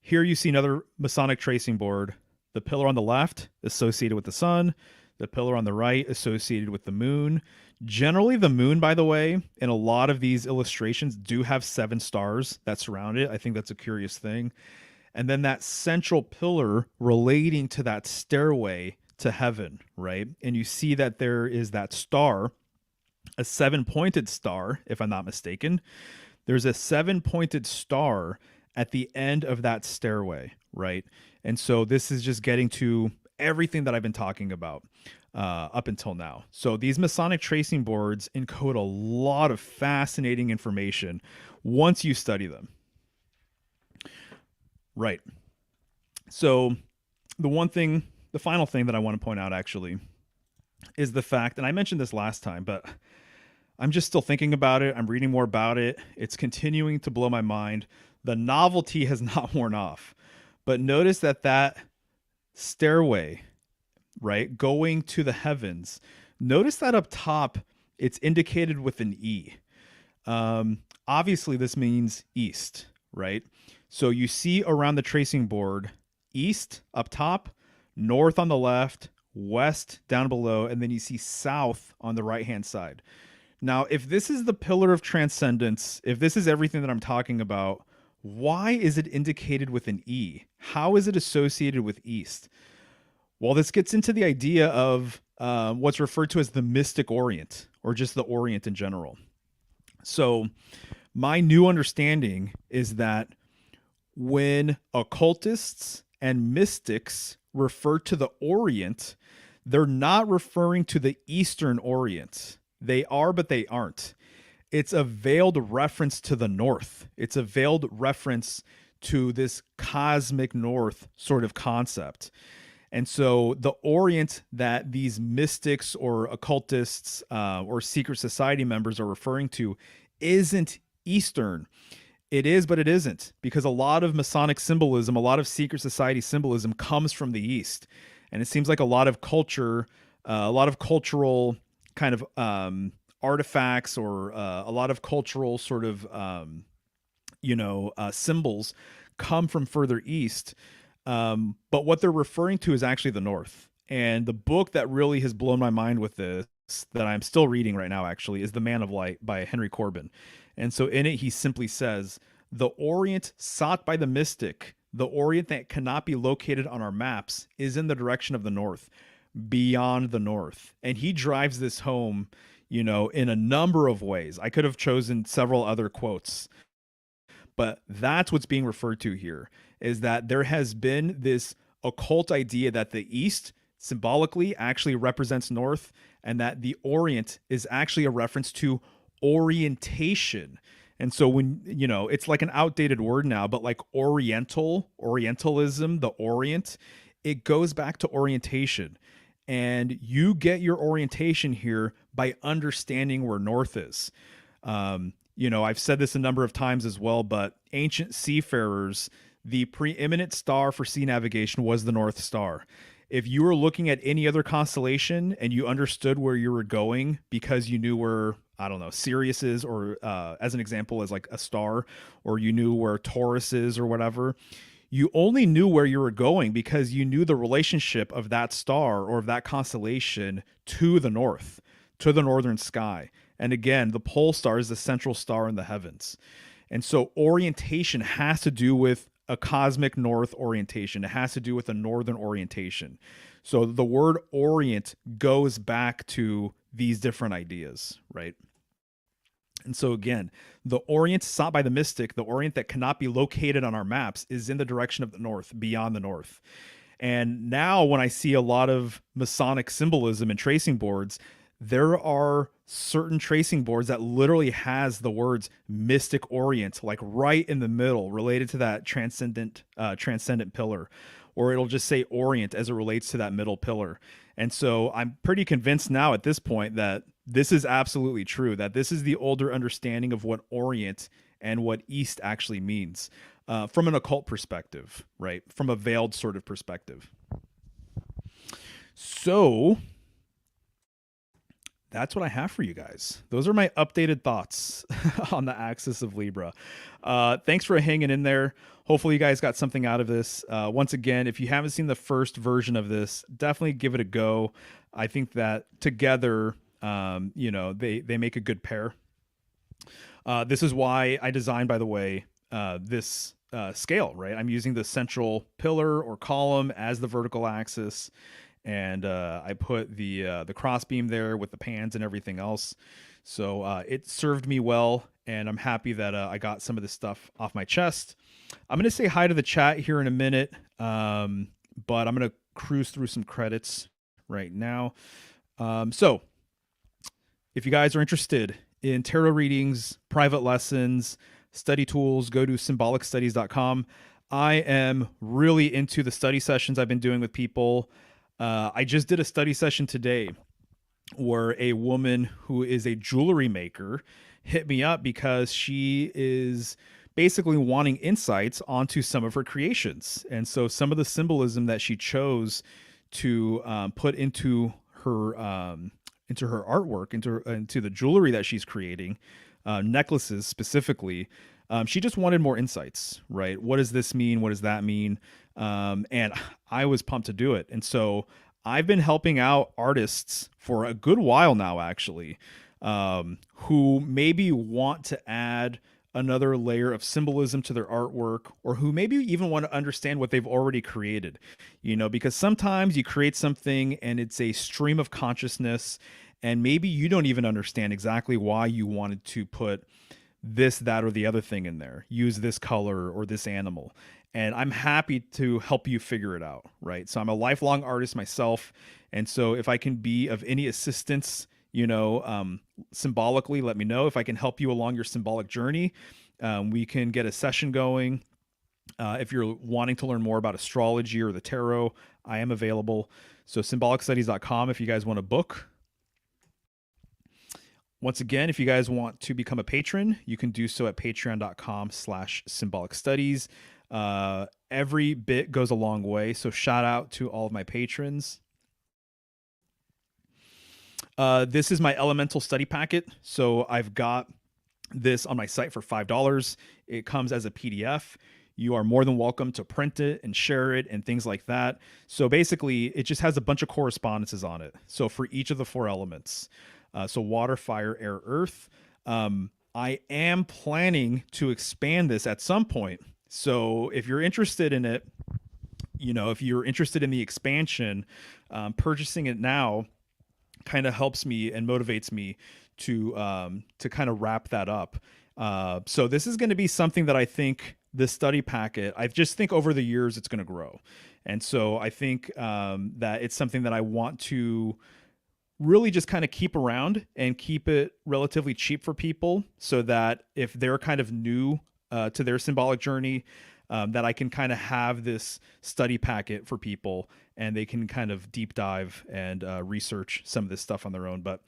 S1: here you see another Masonic tracing board. The pillar on the left associated with the sun, the pillar on the right associated with the moon. Generally, the moon, by the way, in a lot of these illustrations do have 7 stars that surround it. I think that's a curious thing. And then that central pillar relating to that stairway to heaven, right? And you see that there is that star, a 7-pointed star, if I'm not mistaken. There's a 7-pointed star at the end of that stairway, right? And so this is just getting to everything that I've been talking about up until now. So these Masonic tracing boards encode a lot of fascinating information once you study them. Right. So the final thing that I want to point out actually is the fact, and I mentioned this last time, but I'm just still thinking about it. I'm reading more about it. It's continuing to blow my mind. The novelty has not worn off. But notice that stairway, right, going to the heavens, notice that up top, it's indicated with an E. Obviously, this means east, right? So you see around the tracing board, east up top, north on the left, west down below, and then you see south on the right-hand side. Now, if this is the pillar of transcendence, if this is everything that I'm talking about, why is it indicated with an E? How is it associated with East? Well, this gets into the idea of what's referred to as the mystic Orient, or just the Orient in general. So, my new understanding is that when occultists and mystics refer to the Orient, they're not referring to the Eastern Orient. They are, but they aren't. It's a veiled reference to the North. It's a veiled reference to this cosmic North sort of concept. And so the Orient that these mystics or occultists or secret society members are referring to isn't Eastern. It is, but it isn't, because a lot of Masonic symbolism, a lot of secret society symbolism comes from the East. And it seems like a lot of culture, a lot of cultural kind of artifacts, or a lot of cultural sort of, symbols come from further East. But what they're referring to is actually the North. And the book that really has blown my mind with this, that I'm still reading right now, actually, is The Man of Light by Henry Corbin. And so in it, he simply says, the Orient sought by the mystic, the Orient that cannot be located on our maps, is in the direction of the North, beyond the North. And he drives this home, in a number of ways. I could have chosen several other quotes, but that's what's being referred to here, is that there has been this occult idea that the East symbolically actually represents North, and that the Orient is actually a reference to orientation. And so when, it's like an outdated word now, but like Orientalism, the Orient, it goes back to orientation. And you get your orientation here by understanding where North is. I've said this a number of times as well, but ancient seafarers, the preeminent star for sea navigation was the North Star. If you were looking at any other constellation and you understood where you were going because you knew where, I don't know, Sirius is, or as an example, as like a star, or you knew where Taurus is or whatever, you only knew where you were going because you knew the relationship of that star or of that constellation to the north, to the northern sky. And again, the pole star is the central star in the heavens. And so orientation has to do with a cosmic north orientation. It has to do with a northern orientation. So the word orient goes back to these different ideas, right? And so again, the Orient sought by the mystic, the Orient that cannot be located on our maps, is in the direction of the North, beyond the North. And now when I see a lot of Masonic symbolism and tracing boards, there are certain tracing boards that literally has the words mystic Orient, like right in the middle, related to that transcendent pillar. Or it'll just say Orient as it relates to that middle pillar. And so I'm pretty convinced now at this point that this is absolutely true, that this is the older understanding of what Orient and what East actually means from an occult perspective, right? From a veiled sort of perspective. So that's what I have for you guys. Those are my updated thoughts on the Axis of Libra. Thanks for hanging in there. Hopefully you guys got something out of this. Once again, if you haven't seen the first version of this, definitely give it a go. I think that together, they make a good pair. This is why I designed, by the way, this scale, right? I'm using the central pillar or column as the vertical axis. And I put the crossbeam there with the pans and everything else. So it served me well, and I'm happy that I got some of this stuff off my chest. I'm going to say hi to the chat here in a minute, but I'm going to cruise through some credits right now. So if you guys are interested in tarot readings, private lessons, study tools, go to symbolicstudies.com. I am really into the study sessions I've been doing with people. I just did a study session today where a woman who is a jewelry maker hit me up because she is basically wanting insights onto some of her creations. And so some of the symbolism that she chose to put into her artwork, into the jewelry that she's creating, necklaces specifically, she just wanted more insights, right? What does this mean? What does that mean? And I was pumped to do it. And so I've been helping out artists for a good while now, actually. who maybe want to add another layer of symbolism to their artwork, or who maybe even want to understand what they've already created, because sometimes you create something and it's a stream of consciousness, and maybe you don't even understand exactly why you wanted to put this, that, or the other thing in there, use this color or this animal. And I'm happy to help you figure it out, right? So I'm a lifelong artist myself. And so if I can be of any assistance, symbolically, let me know. If I can help you along your symbolic journey, we can get a session going. If you're wanting to learn more about astrology or the tarot, I am available. So symbolicstudies.com if you guys want to book. Once again, if you guys want to become a patron, you can do so at patreon.com/symbolicstudies. Every bit goes a long way. So shout out to all of my patrons. This is my elemental study packet. So I've got this on my site for $5. It comes as a PDF. You are more than welcome to print it and share it and things like that. So basically, it just has a bunch of correspondences on it. So for each of the 4 elements. So water, fire, air, earth. I am planning to expand this at some point. So if you're interested in it, if you're interested in the expansion, purchasing it now kind of helps me and motivates me to kind of wrap that up. So this is going to be something that I think this study packet, I just think over the years it's going to grow. And so I think that it's something that I want to really just kind of keep around and keep it relatively cheap for people, so that if they're kind of new to their symbolic journey, that I can kind of have this study packet for people and they can kind of deep dive and research some of this stuff on their own. But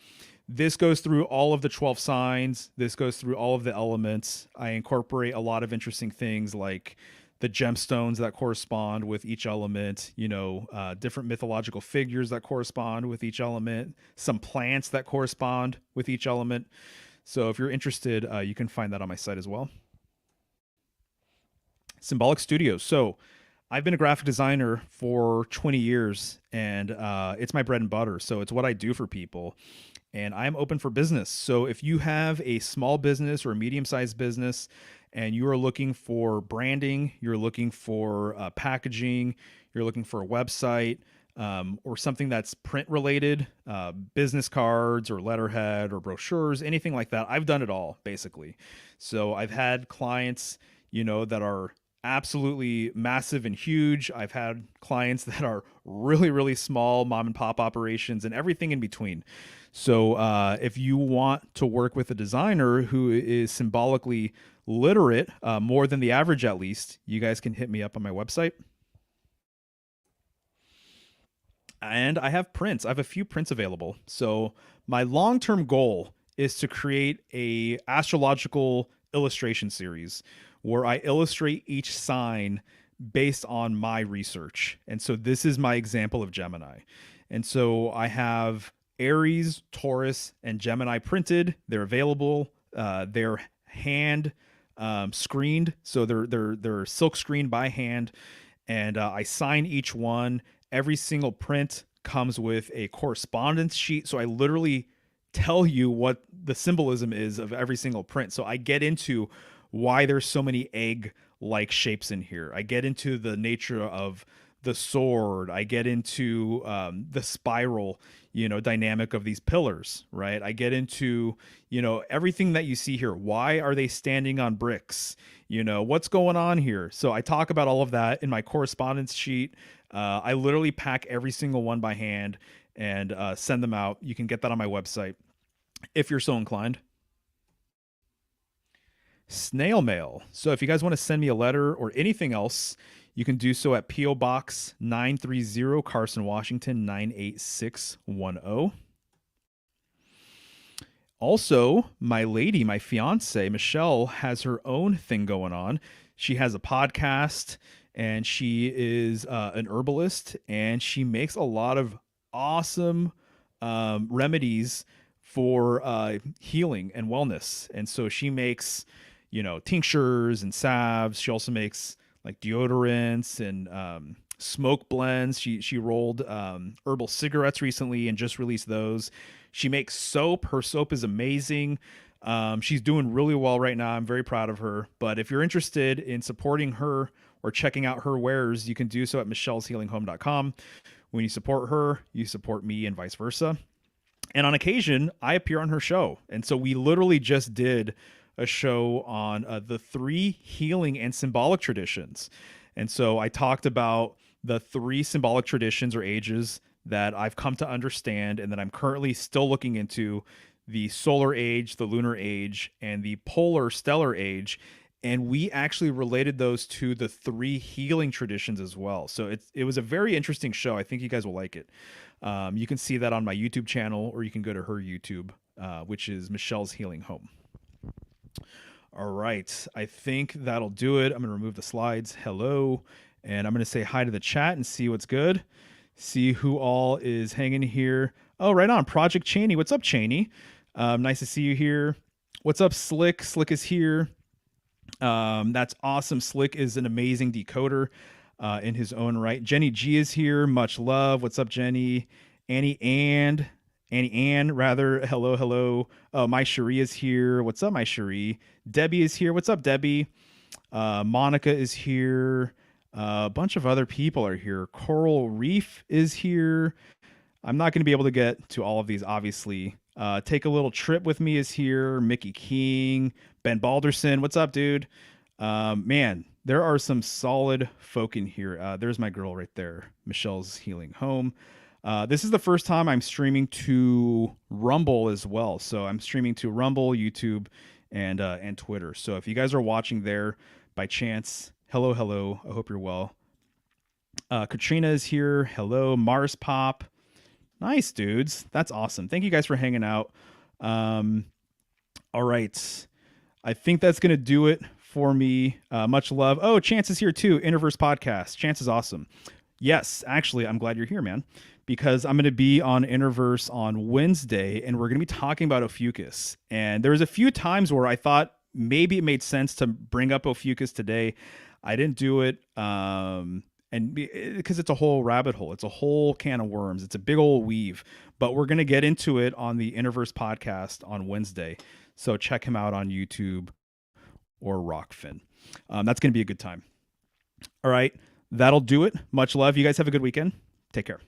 S1: this goes through all of the 12 signs. This goes through all of the elements. I incorporate a lot of interesting things like the gemstones that correspond with each element, different mythological figures that correspond with each element, some plants that correspond with each element. So if you're interested, you can find that on my site as well. Symbolic Studios. So I've been a graphic designer for 20 years, and it's my bread and butter. So it's what I do for people, and I'm open for business. So if you have a small business or a medium-sized business and you are looking for branding, you're looking for packaging, you're looking for a website, or something that's print related, business cards or letterhead or brochures, anything like that, I've done it all basically. So I've had clients, that are absolutely massive and huge. I've had clients that are really, really small mom and pop operations and everything in between. So if you want to work with a designer who is symbolically literate, more than the average at least, you guys can hit me up on my website. And I have prints. I have a few prints available. So my long-term goal is to create a astrological illustration series where I illustrate each sign based on my research. And so this is my example of Gemini. And so I have Aries, Taurus, and Gemini printed. They're available. They're hand screened. So they're silk screened by hand. And I sign each one. Every single print comes with a correspondence sheet. So I literally tell you what the symbolism is of every single print. So I get into why there's so many egg-like shapes in here. I get into the nature of the sword. I get into the spiral, dynamic of these pillars, right? I get into, everything that you see here. Why are they standing on bricks? What's going on here? So I talk about all of that in my correspondence sheet. I literally pack every single one by hand and send them out. You can get that on my website if you're so inclined. Snail mail. So if you guys want to send me a letter or anything else, you can do so at P.O. Box 930, Carson, Washington, 98610. Also, my fiance, Michelle, has her own thing going on. She has a podcast, and she is an herbalist, and she makes a lot of awesome remedies for healing and wellness. And so she makes, tinctures and salves. She also makes like deodorants and smoke blends. She rolled herbal cigarettes recently and just released those. She makes soap. Her soap is amazing. She's doing really well right now. I'm very proud of her. But if you're interested in supporting her or checking out her wares, you can do so at michelleshealinghome.com. When you support her, you support me and vice versa. And on occasion, I appear on her show. And so we literally just did a show on the three healing and symbolic traditions. And so I talked about the three symbolic traditions or ages that I've come to understand and that I'm currently still looking into: the solar age, the lunar age, and the polar stellar age. And we actually related those to the three healing traditions as well. So it was a very interesting show. I think you guys will like it. You can see that on my YouTube channel, or you can go to her YouTube, which is Michelle's Healing Home. All right. I think that'll do it. I'm going to remove the slides. Hello. And I'm going to say hi to the chat and see what's good. See who all is hanging here. Oh, right on. Project Cheney. What's up, Cheney? Nice to see you here. What's up, Slick? Slick is here. That's awesome. Slick is an amazing decoder in his own right. Jenny G is here. Much love. What's up, Jenny? Annie Ann, rather. Hello, hello. My Cherie is here. What's up, my Cherie? Debbie is here. What's up, Debbie? Monica is here. A bunch of other people are here. Coral Reef is here. I'm not going to be able to get to all of these, obviously. Take a Little Trip with Me is here. Mickey King. Ben Balderson. What's up, dude? Man, there are some solid folk in here. There's my girl right there. Michelle's Healing Home. This is the first time I'm streaming to Rumble as well. So I'm streaming to Rumble, YouTube, and Twitter. So if you guys are watching there by chance, hello, hello. I hope you're well. Katrina is here. Hello, Mars Pop. Nice, dudes. That's awesome. Thank you guys for hanging out. All right. I think that's going to do it for me. Much love. Oh, Chance is here too. Interverse Podcast. Chance is awesome. Yes, actually, I'm glad you're here, man, because I'm going to be on Interverse on Wednesday, and we're going to be talking about Ophiuchus. And there was a few times where I thought maybe it made sense to bring up Ophiuchus today. I didn't do it, and because it's a whole rabbit hole. It's a whole can of worms. It's a big old weave. But we're going to get into it on the Interverse Podcast on Wednesday. So check him out on YouTube or Rockfin. That's going to be a good time. All right. That'll do it. Much love. You guys have a good weekend. Take care.